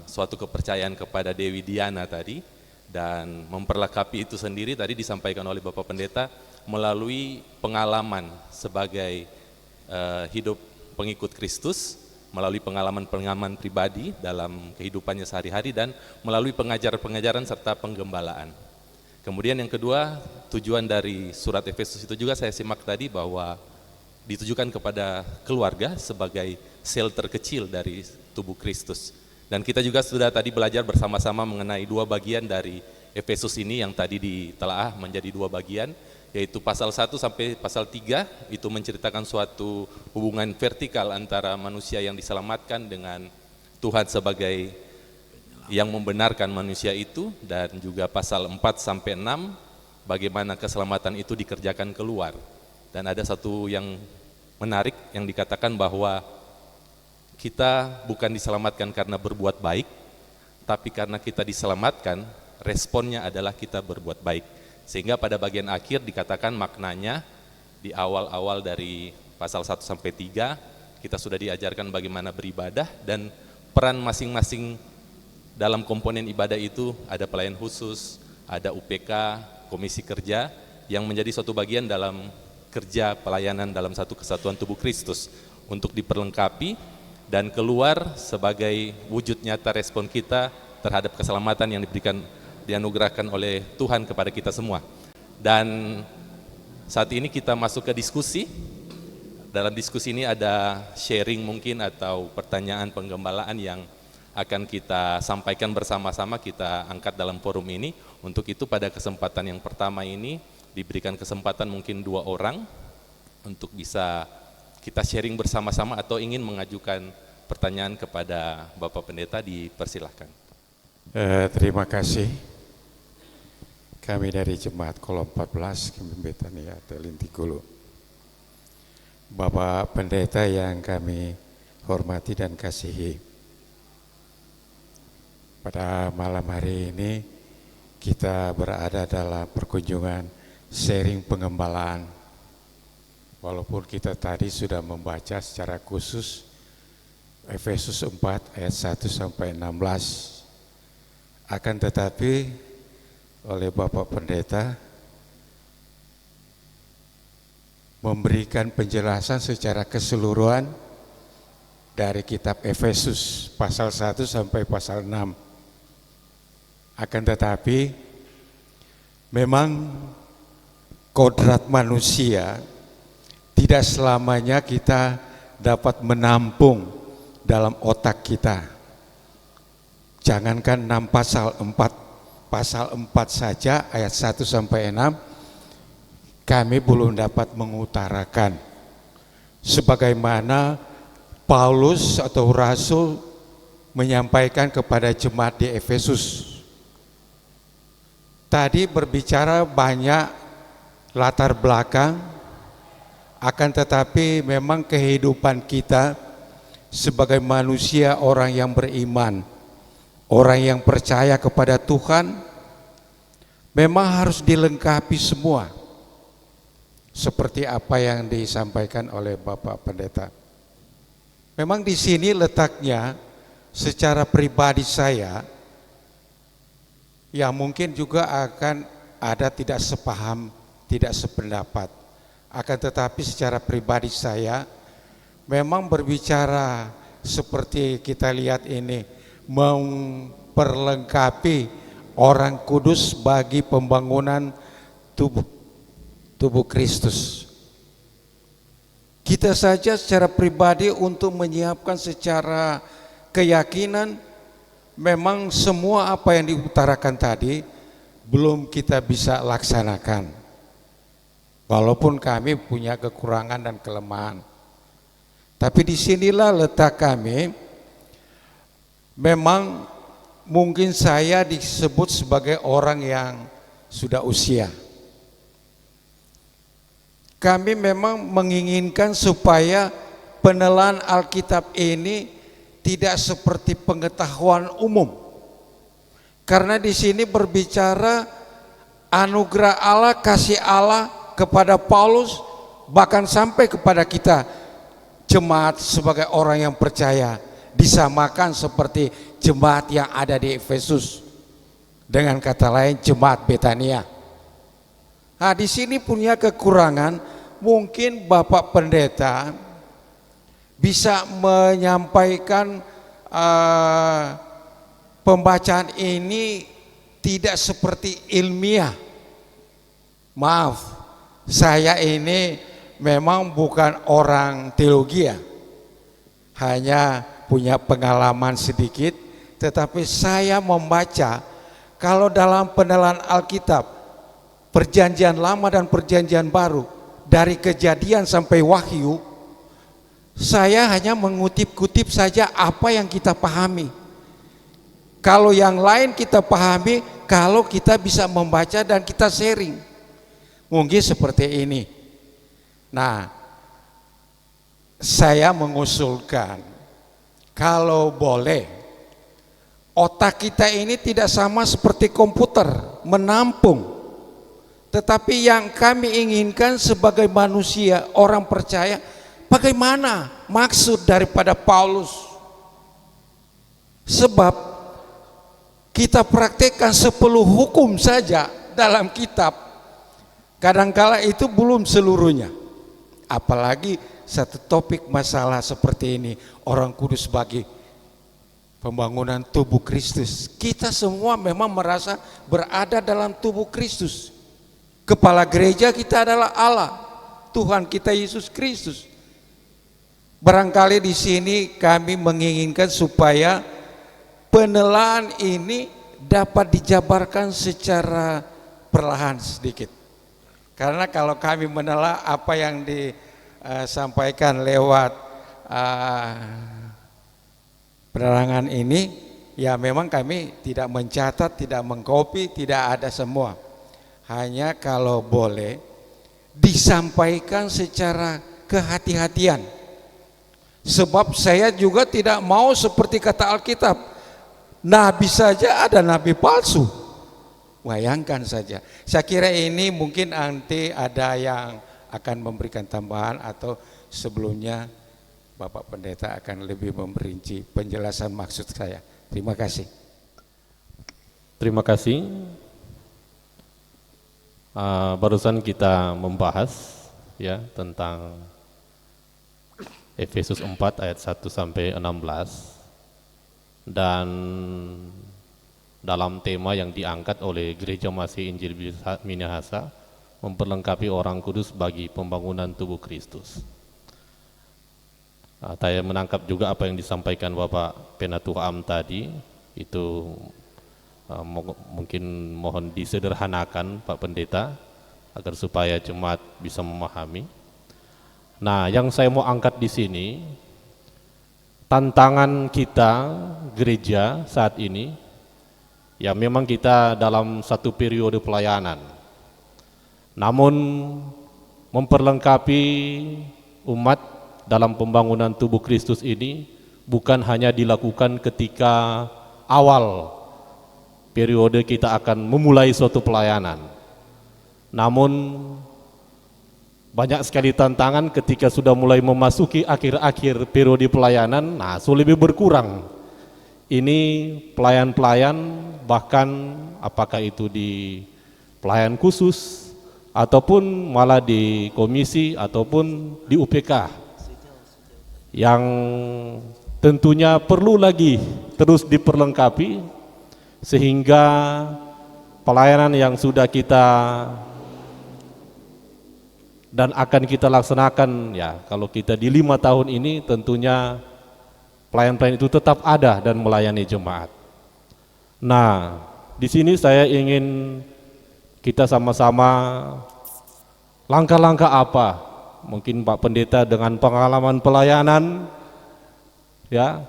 suatu kepercayaan kepada Dewi Diana tadi, dan memperlengkapi itu sendiri tadi disampaikan oleh Bapak Pendeta melalui pengalaman sebagai hidup pengikut Kristus, melalui pengalaman-pengalaman pribadi dalam kehidupannya sehari-hari, dan melalui pengajaran-pengajaran serta penggembalaan. Kemudian yang kedua, tujuan dari surat Efesus itu juga saya simak tadi bahwa ditujukan kepada keluarga sebagai sel terkecil dari tubuh Kristus. Dan kita juga sudah tadi belajar bersama-sama mengenai dua bagian dari Efesus ini yang tadi ditelaah menjadi dua bagian, yaitu pasal 1 sampai pasal 3 itu menceritakan suatu hubungan vertikal antara manusia yang diselamatkan dengan Tuhan sebagai yang membenarkan manusia itu, dan juga pasal 4 sampai 6 bagaimana keselamatan itu dikerjakan keluar. Dan ada satu yang menarik yang dikatakan bahwa kita bukan diselamatkan karena berbuat baik, tapi karena kita diselamatkan, responnya adalah kita berbuat baik. Sehingga pada bagian akhir dikatakan maknanya di awal-awal dari pasal 1 sampai 3 kita sudah diajarkan bagaimana beribadah, dan peran masing-masing dalam komponen ibadah itu ada pelayan khusus, ada UPK, komisi kerja yang menjadi suatu bagian dalam kerja pelayanan dalam satu kesatuan tubuh Kristus untuk diperlengkapi dan keluar sebagai wujud nyata respon kita terhadap keselamatan yang dianugerahkan oleh Tuhan kepada kita semua. Dan saat ini kita masuk ke diskusi. Dalam diskusi ini ada sharing mungkin atau pertanyaan penggembalaan yang akan kita sampaikan bersama-sama, kita angkat dalam forum ini. Untuk itu pada kesempatan yang pertama ini diberikan kesempatan mungkin 2 orang untuk bisa kita sharing bersama-sama atau ingin mengajukan pertanyaan kepada Bapak Pendeta, dipersilahkan. Terima kasih. Kami dari Jemaat Kolom 14, Kami Betania Teling Tingkulu. Bapak Pendeta yang kami hormati dan kasihi, pada malam hari ini kita berada dalam perkunjungan sharing pengembalaan. Walaupun kita tadi sudah membaca secara khusus Efesus 4 ayat 1 sampai 16, akan tetapi oleh Bapak Pendeta memberikan penjelasan secara keseluruhan dari kitab Efesus pasal 1 sampai pasal 6. Akan tetapi memang kodrat manusia tidak selamanya kita dapat menampung dalam otak kita. Jangankan 6 pasal 4 saja ayat 1 sampai 6 kami belum dapat mengutarakan sebagaimana Paulus atau Rasul menyampaikan kepada jemaat di Efesus. Tadi berbicara banyak latar belakang, akan tetapi memang kehidupan kita sebagai manusia, orang yang beriman, orang yang percaya kepada Tuhan, memang harus dilengkapi semua. Seperti apa yang disampaikan oleh Bapak Pendeta. Memang di sini letaknya secara pribadi saya, ya mungkin juga akan ada tidak sepaham, tidak sependapat. Akan tetapi secara pribadi saya memang berbicara seperti kita lihat ini, memperlengkapi orang kudus bagi pembangunan tubuh Kristus. Kita saja secara pribadi untuk menyiapkan secara keyakinan, memang semua apa yang diutarakan tadi belum kita bisa laksanakan. Walaupun kami punya kekurangan dan kelemahan. Tapi disinilah letak kami. Memang mungkin saya disebut sebagai orang yang sudah usia. Kami memang menginginkan supaya penelan Alkitab ini tidak seperti pengetahuan umum. Karena di sini berbicara anugerah Allah, kasih Allah kepada Paulus, bahkan sampai kepada kita jemaat sebagai orang yang percaya disamakan seperti jemaat yang ada di Efesus. Dengan kata lain jemaat Betania. Nah, di sini punya kekurangan, mungkin Bapak Pendeta bisa menyampaikan pembacaan ini tidak seperti ilmiah. Maaf, saya ini memang bukan orang teologi ya, hanya punya pengalaman sedikit, tetapi saya membaca kalau dalam penelan Alkitab, Perjanjian Lama dan Perjanjian Baru, dari Kejadian sampai Wahyu, saya hanya mengutip-kutip saja apa yang kita pahami. Kalau yang lain kita pahami, kalau kita bisa membaca dan kita sharing. Mungkin seperti ini. Nah, saya mengusulkan, kalau boleh, otak kita ini tidak sama seperti komputer, menampung. Tetapi yang kami inginkan sebagai manusia, orang percaya, bagaimana maksud daripada Paulus? Sebab kita praktekkan 10 hukum saja dalam kitab, kadangkala itu belum seluruhnya. Apalagi satu topik masalah seperti ini, orang kudus bagi pembangunan tubuh Kristus. Kita semua memang merasa berada dalam tubuh Kristus. Kepala gereja kita adalah Allah, Tuhan kita Yesus Kristus. Barangkali di sini kami menginginkan supaya penelaan ini dapat dijabarkan secara perlahan sedikit. Karena kalau kami menelaah apa yang disampaikan lewat penerangan ini, ya memang kami tidak mencatat, tidak mengcopy, tidak ada semua. Hanya kalau boleh disampaikan secara kehati-hatian. Sebab saya juga tidak mau seperti kata Alkitab, nabi saja ada nabi palsu. Bayangkan saja. Saya kira ini mungkin nanti ada yang akan memberikan tambahan, atau sebelumnya Bapak Pendeta akan lebih memperinci penjelasan maksud saya. Terima kasih. Terima kasih. Barusan kita membahas ya tentang Efesus 4 ayat 1 sampai 16, dan dalam tema yang diangkat oleh Gereja Masih Injil Minahasa, memperlengkapi orang kudus bagi pembangunan tubuh Kristus. Saya menangkap juga apa yang disampaikan Bapak Penatuam tadi, itu mungkin mohon disederhanakan Pak Pendeta, agar supaya jemaat bisa memahami. Nah, yang saya mau angkat di sini, tantangan kita gereja saat ini, ya memang kita dalam satu periode pelayanan. Namun memperlengkapi umat dalam pembangunan tubuh Kristus ini bukan hanya dilakukan ketika awal periode kita akan memulai suatu pelayanan. Namun banyak sekali tantangan ketika sudah mulai memasuki akhir-akhir periode pelayanan, nah lebih berkurang. Ini pelayan-pelayan, bahkan apakah itu di pelayan khusus, ataupun malah di komisi, ataupun di UPK, yang tentunya perlu lagi terus diperlengkapi, sehingga pelayanan yang sudah kita dan akan kita laksanakan, ya kalau kita di 5 tahun ini, tentunya pelayan-pelayan itu tetap ada dan melayani jemaat. Nah, di sini saya ingin kita sama-sama langkah-langkah apa, mungkin Pak Pendeta dengan pengalaman pelayanan, ya,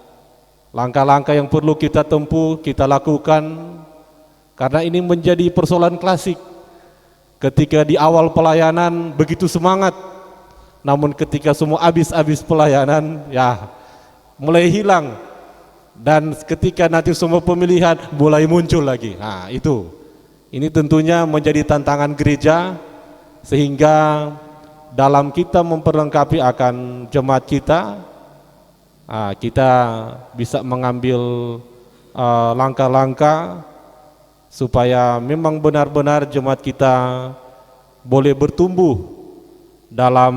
langkah-langkah yang perlu kita tempuh, kita lakukan, karena ini menjadi persoalan klasik. Ketika di awal pelayanan begitu semangat, namun ketika semua habis pelayanan, ya mulai hilang, dan ketika nanti semua pemilihan mulai muncul lagi. Nah itu, ini tentunya menjadi tantangan gereja, sehingga dalam kita memperlengkapi akan jemaat kita, kita bisa mengambil langkah-langkah supaya memang benar-benar jemaat kita boleh bertumbuh dalam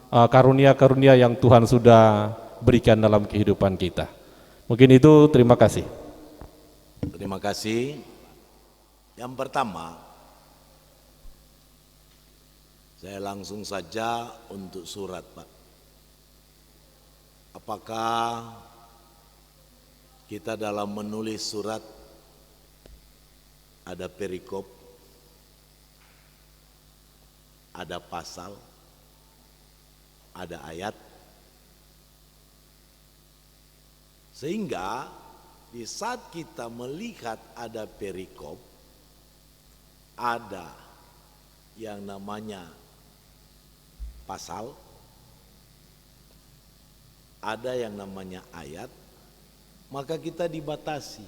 karunia-karunia yang Tuhan sudah berikan dalam kehidupan kita. Mungkin itu, terima kasih. Terima kasih. Yang pertama, saya langsung saja untuk surat, Pak. Apakah kita dalam menulis surat ada perikop, ada pasal, ada ayat, sehingga di saat kita melihat ada perikop, ada yang namanya pasal, ada yang namanya ayat, maka kita dibatasi.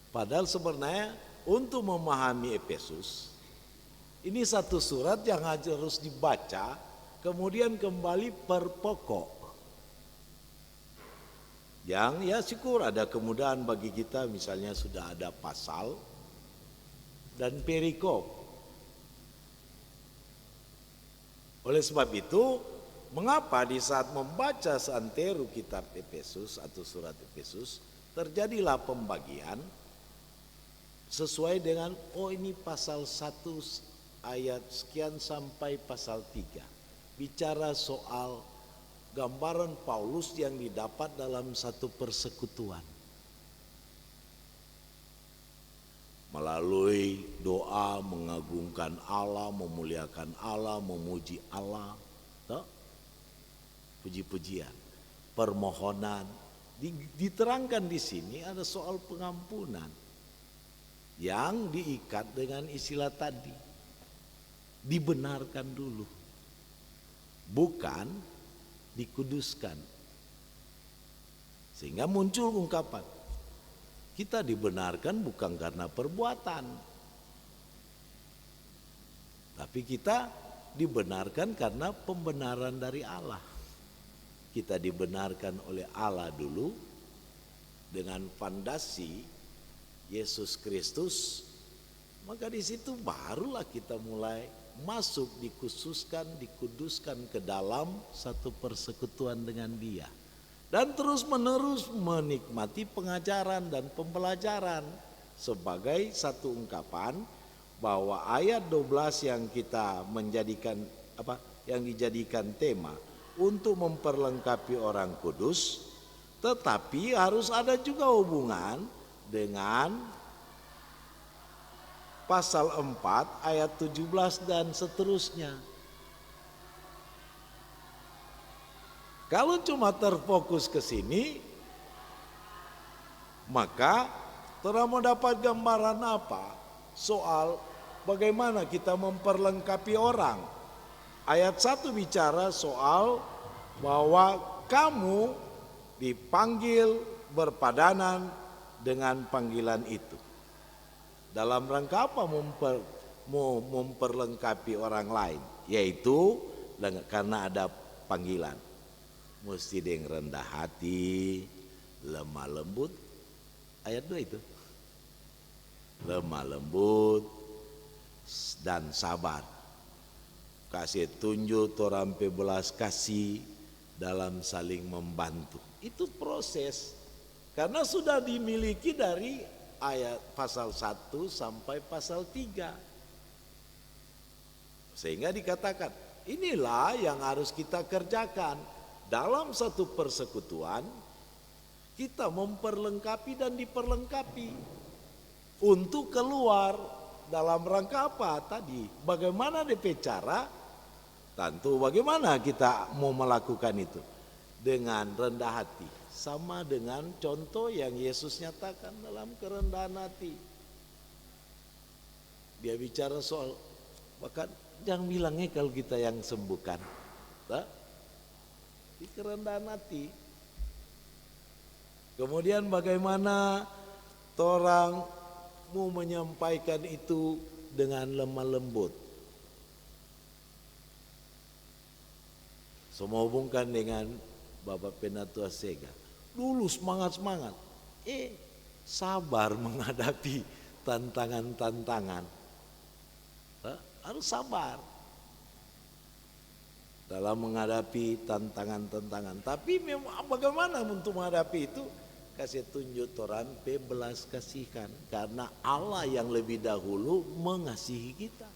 Padahal sebenarnya untuk memahami Efesus, ini satu surat yang harus dibaca, kemudian kembali per pokok. Yang ya syukur ada kemudahan bagi kita, misalnya sudah ada pasal dan perikop. Oleh sebab itu, mengapa di saat membaca seantero kitab Efesus atau surat Efesus, terjadilah pembagian sesuai dengan ini pasal 1 ayat sekian sampai pasal 3. Bicara soal gambaran Paulus yang didapat dalam satu persekutuan. Melalui doa mengagungkan Allah, memuliakan Allah, memuji Allah. Puji-pujian, permohonan. Diterangkan di sini ada soal pengampunan yang diikat dengan istilah tadi, dibenarkan dulu, bukan dikuduskan. Sehingga muncul ungkapan, kita dibenarkan bukan karena perbuatan, tapi kita dibenarkan karena pembenaran dari Allah. Kita dibenarkan oleh Allah dulu dengan fondasi Yesus Kristus, maka di situ barulah kita mulai masuk, dikhususkan, dikuduskan ke dalam satu persekutuan dengan Dia, dan terus menerus menikmati pengajaran dan pembelajaran sebagai satu ungkapan bahwa ayat 12 yang kita menjadikan yang dijadikan tema untuk memperlengkapi orang kudus, tetapi harus ada juga hubungan dengan pasal 4 ayat 17 dan seterusnya. Kalau cuma terfokus ke sini, maka orang mau dapat gambaran apa? Soal bagaimana kita memperlengkapi orang. Ayat 1 bicara soal bahwa kamu dipanggil berpadanan dengan panggilan itu. Dalam rangka apa memperlengkapi orang lain? Yaitu karena ada panggilan. Mesti dengan rendah hati, lemah lembut. Ayat 2 itu. Lemah lembut dan sabar. Kasih tunjuk torampe belas kasih dalam saling membantu. Itu proses. Karena sudah dimiliki dari ayat pasal 1 sampai pasal 3. Sehingga dikatakan, inilah yang harus kita kerjakan. Dalam satu persekutuan, kita memperlengkapi dan diperlengkapi. Untuk keluar dalam rangka apa tadi? Bagaimana DP cara? Tentu bagaimana kita mau melakukan itu? Dengan rendah hati. Sama dengan contoh yang Yesus nyatakan dalam kerendahan hati. Dia bicara soal, bahkan jangan bilangnya kalau kita yang sembuhkan. Di kerendahan hati. Kemudian bagaimana orang mau menyampaikan itu dengan lemah lembut. Semua hubungkan dengan Bapak Penatua Sega. Dulu semangat-semangat. Sabar menghadapi tantangan-tantangan. Harus sabar dalam menghadapi tantangan-tantangan. Tapi memang bagaimana untuk menghadapi itu? Kasih tunjuk torang belas kasihan. Karena Allah yang lebih dahulu mengasihi kita.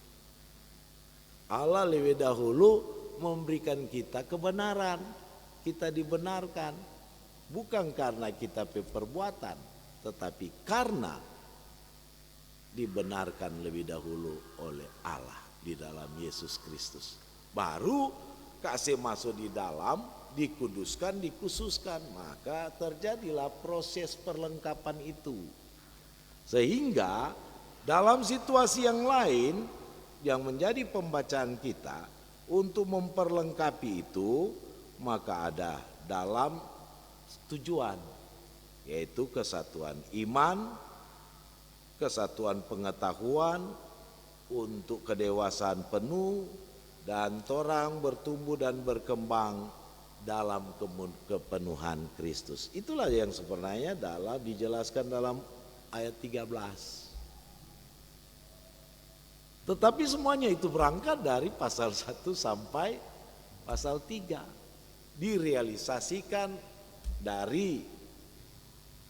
Allah lebih dahulu memberikan kita kebenaran. Kita dibenarkan. Bukan karena kita perbuatan. Tetapi karena dibenarkan lebih dahulu oleh Allah di dalam Yesus Kristus. Baru kasih masuk di dalam, dikuduskan, dikhususkan, maka terjadilah proses perlengkapan itu. Sehingga dalam situasi yang lain yang menjadi pembacaan kita untuk memperlengkapi itu, maka ada dalam tujuan, yaitu kesatuan iman, kesatuan pengetahuan, untuk kedewasaan penuh, dan torang bertumbuh dan berkembang dalam kepenuhan Kristus. Itulah yang sebenarnya dijelaskan dalam ayat 13. Tetapi semuanya itu berangkat dari pasal 1 sampai pasal 3. Direalisasikan dari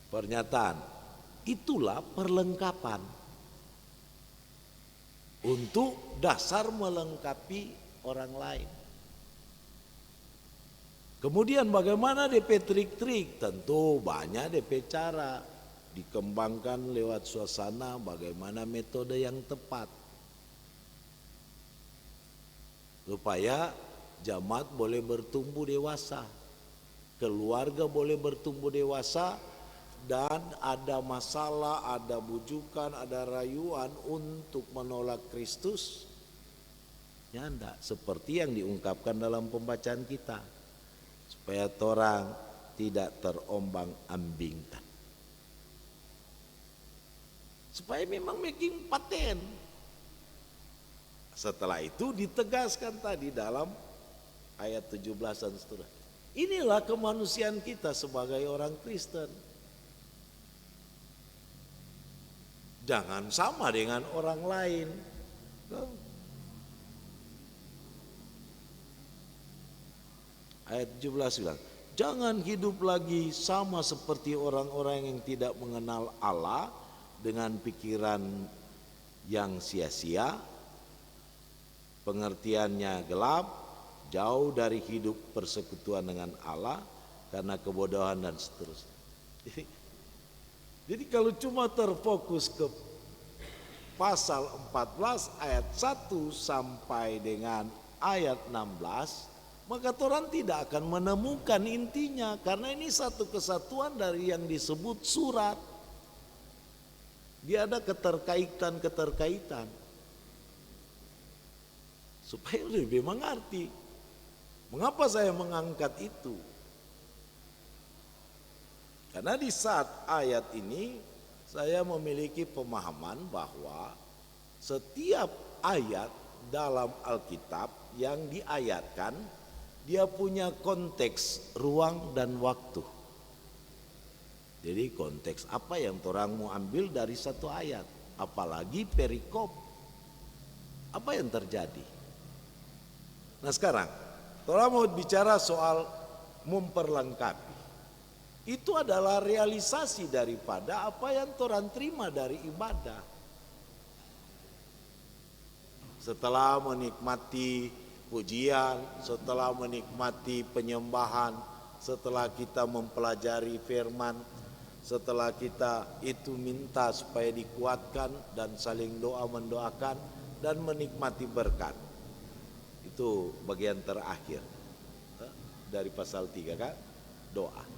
pernyataan. Itulah perlengkapan untuk dasar melengkapi orang lain. Kemudian bagaimana DP trik-trik? Tentu banyak DP cara, dikembangkan lewat suasana, bagaimana metode yang tepat supaya jemaat boleh bertumbuh dewasa, keluarga boleh bertumbuh dewasa, dan ada masalah, ada bujukan, ada rayuan untuk menolak Kristus, ya enggak seperti yang diungkapkan dalam pembacaan kita, supaya orang tidak terombang-ambingkan, supaya memang making paten. Setelah itu ditegaskan tadi dalam ayat 17 dan seterusnya. Inilah kemanusiaan kita sebagai orang Kristen. Jangan sama dengan orang lain. Ayat 17 bilang, jangan hidup lagi sama seperti orang-orang yang tidak mengenal Allah dengan pikiran yang sia-sia, pengertiannya gelap, jauh dari hidup persekutuan dengan Allah karena kebodohan dan seterusnya. Jadi kalau cuma terfokus ke pasal 14 ayat 1 sampai dengan ayat 16, maka orang tidak akan menemukan intinya, karena ini satu kesatuan dari yang disebut surat. Dia ada keterkaitan. Supaya lebih mengerti. Mengapa saya mengangkat itu? Karena di saat ayat ini saya memiliki pemahaman bahwa setiap ayat dalam Alkitab yang diayatkan, dia punya konteks ruang dan waktu. Jadi konteks apa yang orang mau ambil dari satu ayat, apalagi perikop, apa yang terjadi? Nah sekarang, orang mau bicara soal memperlengkapi. Itu adalah realisasi daripada apa yang orang terima dari ibadah. Setelah menikmati pujian, setelah menikmati penyembahan, setelah kita mempelajari firman, setelah kita itu minta supaya dikuatkan dan saling doa mendoakan dan menikmati berkat. Itu bagian terakhir dari pasal 3 kan, doa.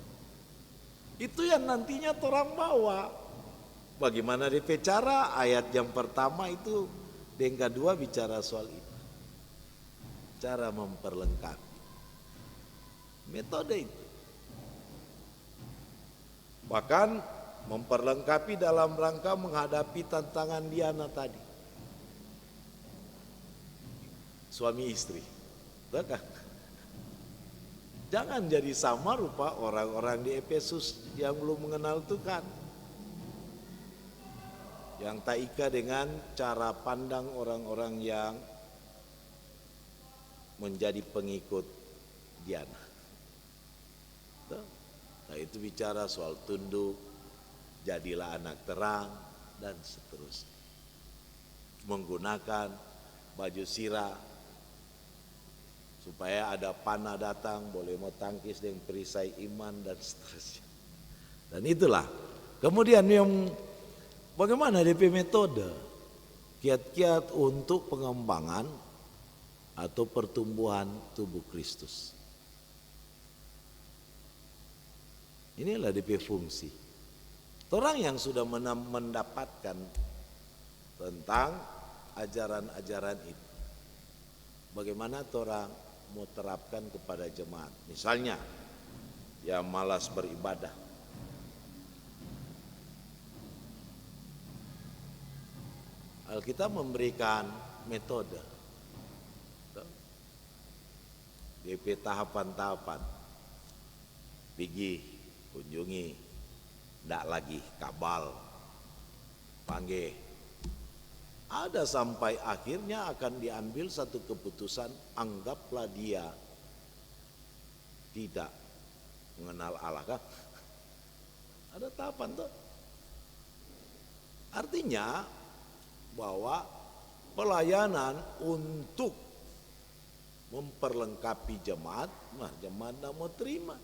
Itu yang nantinya orang bawa. Bagaimana DP cara? Ayat yang pertama itu dan kedua bicara soal itu. Cara memperlengkapi. Metode itu. Bahkan memperlengkapi dalam rangka menghadapi tantangan Diana tadi. Suami istri, betul kan? Jangan jadi sama rupa orang-orang di Efesus yang belum mengenal Tuhan, yang tak ika dengan cara pandang orang-orang yang menjadi pengikut Diana. Nah, itu bicara soal tunduk, jadilah anak terang, dan seterusnya. Menggunakan baju sirah supaya ada panah datang boleh mau tangkis dengan perisai iman dan seterusnya. Dan itulah kemudian yang bagaimana DP metode kiat-kiat untuk pengembangan atau pertumbuhan tubuh Kristus. Inilah DP fungsi. Orang yang sudah mendapatkan tentang ajaran-ajaran itu, bagaimana orang mau terapkan kepada jemaat. Misalnya, yang malas beribadah, Alkitab memberikan metode, DP tahapan-tahapan, pergi, kunjungi, ndak lagi kabal, panggil. Ada sampai akhirnya akan diambil satu keputusan, anggaplah dia tidak mengenal Allah kah? Ada tahapan tuh. Artinya bahwa pelayanan untuk memperlengkapi jemaat, jemaat tidak mau terima.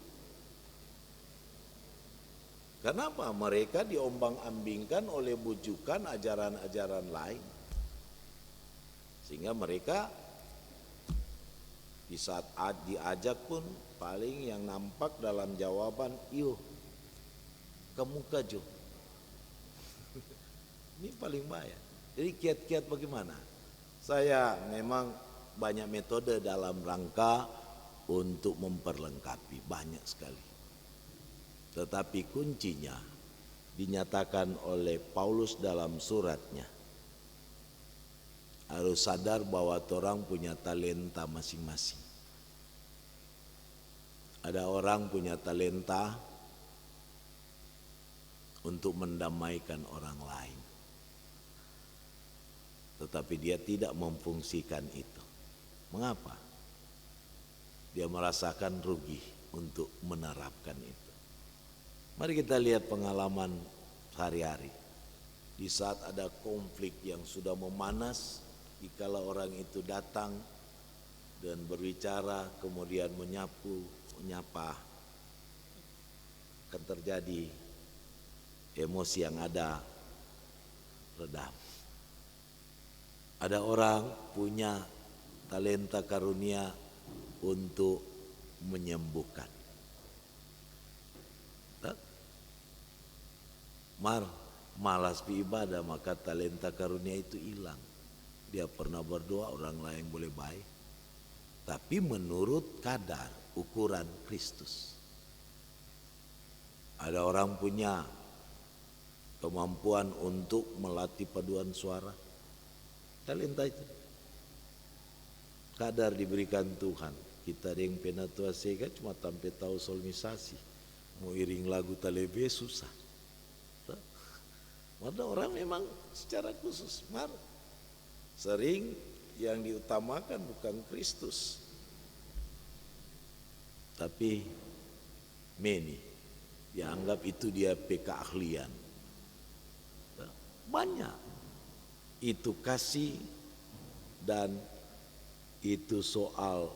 Kenapa? Mereka diombang-ambingkan oleh bujukan ajaran-ajaran lain. Sehingga mereka di saat diajak pun paling yang nampak dalam jawaban, iyo, kamu kajo. Ini paling bahaya. Jadi kiat-kiat bagaimana? Saya memang banyak metode dalam rangka untuk memperlengkapi, banyak sekali. Tetapi kuncinya dinyatakan oleh Paulus dalam suratnya. Harus sadar bahwa orang punya talenta masing-masing. Ada orang punya talenta untuk mendamaikan orang lain, tetapi dia tidak memfungsikan itu. Mengapa? Dia merasakan rugi untuk menerapkan itu. Mari kita lihat pengalaman sehari-hari. Di saat ada konflik yang sudah memanas, dikala orang itu datang dan berbicara kemudian menyapa, akan terjadi emosi yang ada redam. Ada orang punya talenta karunia untuk menyembuhkan. Malas beribadah, maka talenta karunia itu hilang. Dia pernah berdoa orang lain boleh baik, tapi menurut kadar ukuran Kristus. Ada orang punya kemampuan untuk melatih paduan suara, talenta itu kadar diberikan Tuhan. Kita yang penatua sega cuma sampai tahu solmisasi, mau iring lagu talebe susah. Ada orang memang secara khusus sering yang diutamakan bukan Kristus, tapi meni dianggap itu dia keahlian. Banyak itu kasih dan itu soal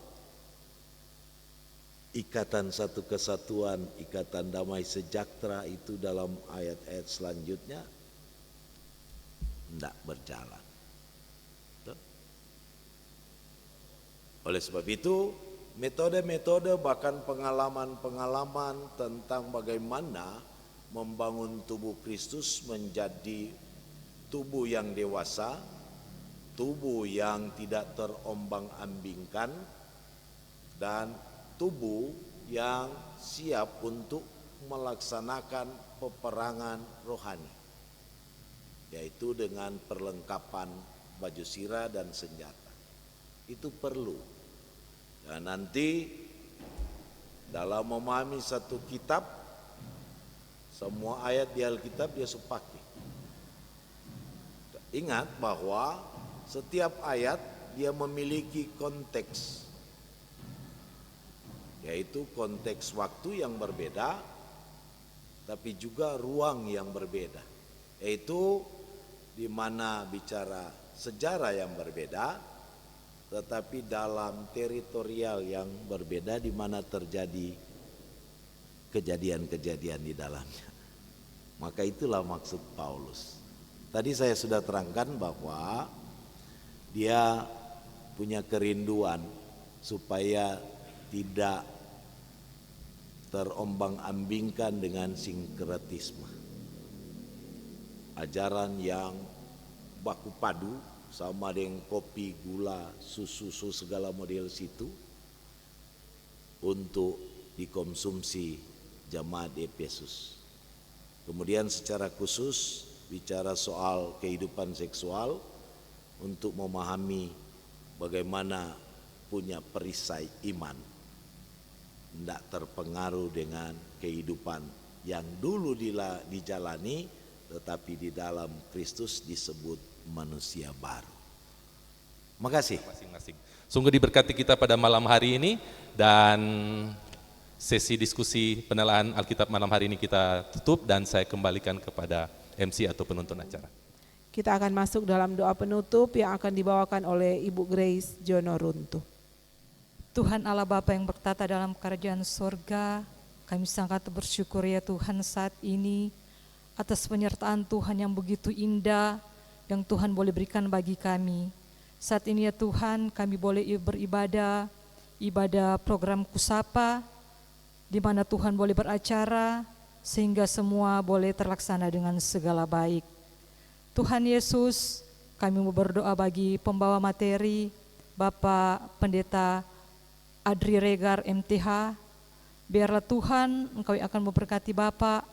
ikatan satu kesatuan, ikatan damai sejahtera itu dalam ayat-ayat selanjutnya tidak berjalan. Oleh sebab itu, metode-metode bahkan pengalaman-pengalaman tentang bagaimana membangun tubuh Kristus menjadi tubuh yang dewasa, tubuh yang tidak terombang-ambingkan, dan tubuh yang siap untuk melaksanakan peperangan rohani, yaitu dengan perlengkapan baju sirah dan senjata. Itu perlu. Dan nanti Dalam memahami satu kitab, semua ayat di Alkitab dia sepaki. Ingat bahwa setiap ayat dia memiliki konteks, yaitu konteks waktu yang berbeda, tapi juga ruang yang berbeda, yaitu di mana bicara sejarah yang berbeda, tetapi dalam teritorial yang berbeda di mana terjadi kejadian-kejadian di dalamnya. Maka itulah maksud Paulus. Tadi saya sudah terangkan bahwa dia punya kerinduan supaya tidak terombang-ambingkan dengan sinkretisme. Ajaran yang baku padu sama dengan kopi, gula, susu segala model situ untuk dikonsumsi jemaat Efesus. Kemudian secara khusus bicara soal kehidupan seksual untuk memahami bagaimana punya perisai iman, tidak terpengaruh dengan kehidupan yang dulu dijalani, tetapi di dalam Kristus disebut manusia baru. Makasih. Masing-masing. Sungguh diberkati kita pada malam hari ini, dan sesi diskusi penelaahan Alkitab malam hari ini kita tutup, dan saya kembalikan kepada MC atau penuntun acara. Kita akan masuk dalam doa penutup yang akan dibawakan oleh Ibu Grace Jono Runtuh. Tuhan Allah Bapa yang bertata dalam kerajaan sorga, kami sangat bersyukur ya Tuhan saat ini atas penyertaan Tuhan yang begitu indah yang Tuhan boleh berikan bagi kami. Saat ini ya Tuhan, kami boleh beribadah, ibadah program Kusapa, di mana Tuhan boleh beracara, sehingga semua boleh terlaksana dengan segala baik. Tuhan Yesus, kami mau berdoa bagi pembawa materi, Bapak Pendeta Adri Regar MTH, biarlah Tuhan Engkau yang akan memberkati Bapak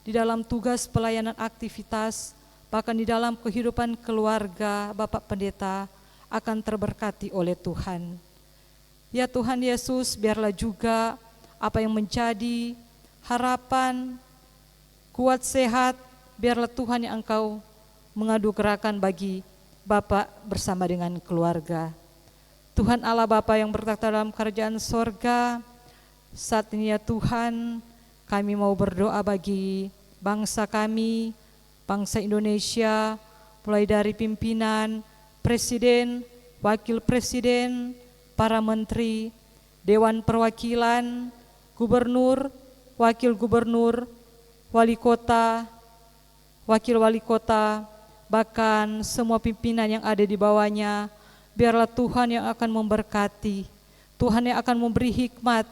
di dalam tugas pelayanan aktivitas, bahkan di dalam kehidupan keluarga Bapak Pendeta akan terberkati oleh Tuhan. Ya Tuhan Yesus, biarlah juga apa yang menjadi harapan, kuat sehat, biarlah Tuhan yang Engkau mengadu gerakan bagi Bapak bersama dengan keluarga. Tuhan Allah Bapa yang bertata dalam kerajaan sorga, saat ini ya Tuhan, kami mau berdoa bagi bangsa kami, bangsa Indonesia, mulai dari pimpinan, presiden, wakil presiden, para menteri, dewan perwakilan, gubernur, wakil gubernur, wali kota, wakil wali kota, bahkan semua pimpinan yang ada di bawahnya. Biarlah Tuhan yang akan memberkati, Tuhan yang akan memberi hikmat.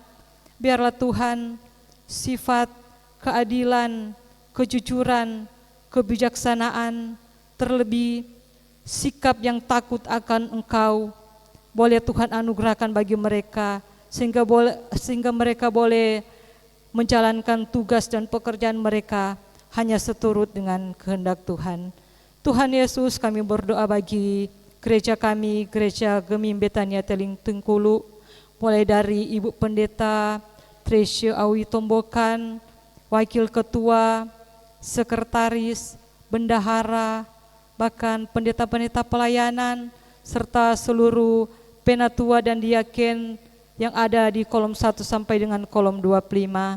Biarlah Tuhan sifat keadilan, kejujuran, kebijaksanaan, terlebih sikap yang takut akan Engkau, boleh Tuhan anugerahkan bagi mereka, sehingga mereka boleh menjalankan tugas dan pekerjaan mereka hanya seturut dengan kehendak Tuhan. Tuhan Yesus, kami berdoa bagi gereja kami, Gereja Gemim Betania Teling Tengkulu, mulai dari Ibu Pendeta Tresya Awi Tombokan, Wakil Ketua, Sekretaris, Bendahara, bahkan pendeta-pendeta pelayanan, serta seluruh penatua dan diaken yang ada di kolom 1 sampai dengan kolom 25.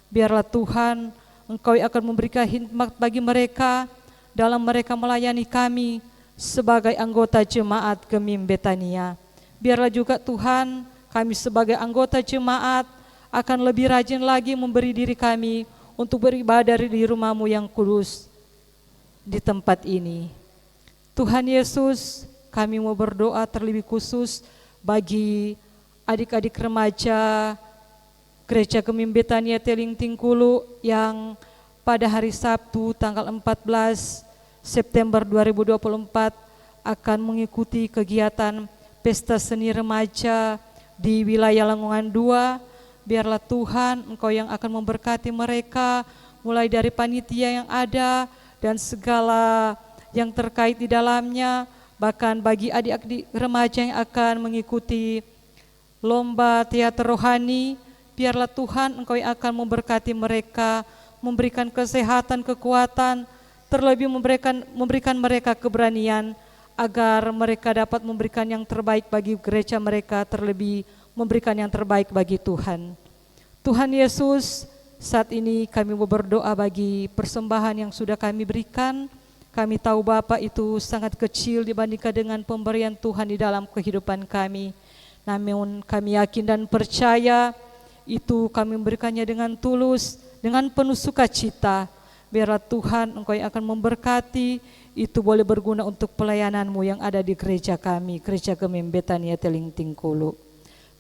Biarlah Tuhan Engkau yang akan memberikan hikmat bagi mereka dalam mereka melayani kami sebagai anggota jemaat Gemim Betania. Biarlah juga Tuhan kami sebagai anggota jemaat akan lebih rajin lagi memberi diri kami untuk beribadah di rumah-Mu yang kudus di tempat ini. Tuhan Yesus, kami mau berdoa terlebih khusus bagi adik-adik remaja Gereja Gemim Betania Teling Tingkulu yang pada hari Sabtu tanggal 14 September 2024 akan mengikuti kegiatan Pesta Seni Remaja di wilayah Langongan 2. Biarlah Tuhan Engkau yang akan memberkati mereka, mulai dari panitia yang ada dan segala yang terkait di dalamnya, bahkan bagi adik-adik remaja yang akan mengikuti lomba teater rohani biarlah Tuhan Engkau yang akan memberkati mereka, memberikan kesehatan, kekuatan, terlebih memberikan mereka keberanian agar mereka dapat memberikan yang terbaik bagi gereja mereka, terlebih memberikan yang terbaik bagi Tuhan. Tuhan Yesus, saat ini kami mau berdoa bagi persembahan yang sudah kami berikan. Kami tahu Bapa itu sangat kecil dibandingkan dengan pemberian Tuhan di dalam kehidupan kami. Namun kami yakin dan percaya itu kami memberikannya dengan tulus, dengan penuh sukacita. Biarlah Tuhan Engkau yang akan memberkati, itu boleh berguna untuk pelayanan-Mu yang ada di gereja kami, Gereja Gemim Betania Teling Tingkulu.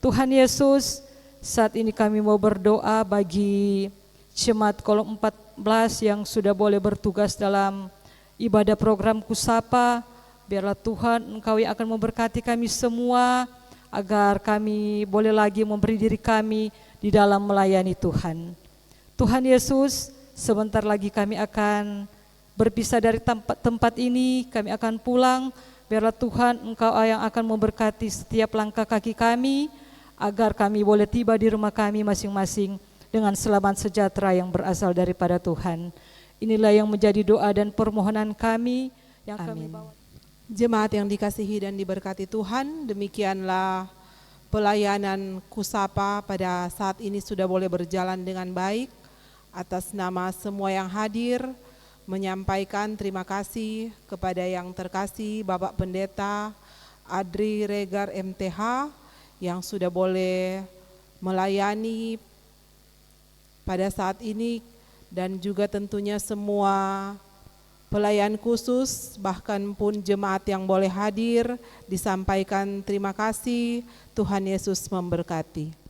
Tuhan Yesus, saat ini kami mau berdoa bagi Jemaat Kolom 14 yang sudah boleh bertugas dalam ibadah program Kusapa. Biarlah Tuhan Engkau yang akan memberkati kami semua, agar kami boleh lagi memberi diri kami di dalam melayani Tuhan. Tuhan Yesus, sebentar lagi kami akan berpisah dari tempat ini, kami akan pulang. Biarlah Tuhan Engkau yang akan memberkati setiap langkah kaki kami, agar kami boleh tiba di rumah kami masing-masing dengan selamat sejahtera yang berasal daripada Tuhan. Inilah yang menjadi doa dan permohonan kami yang kami bawa. Jemaat yang dikasihi dan diberkati Tuhan, demikianlah pelayanan Kusapa pada saat ini sudah boleh berjalan dengan baik. Atas nama semua yang hadir, menyampaikan terima kasih kepada yang terkasih Bapak Pendeta Adri Regar MTH yang sudah boleh melayani pada saat ini, dan juga tentunya semua pelayan khusus, bahkan pun jemaat yang boleh hadir, disampaikan terima kasih. Tuhan Yesus memberkati.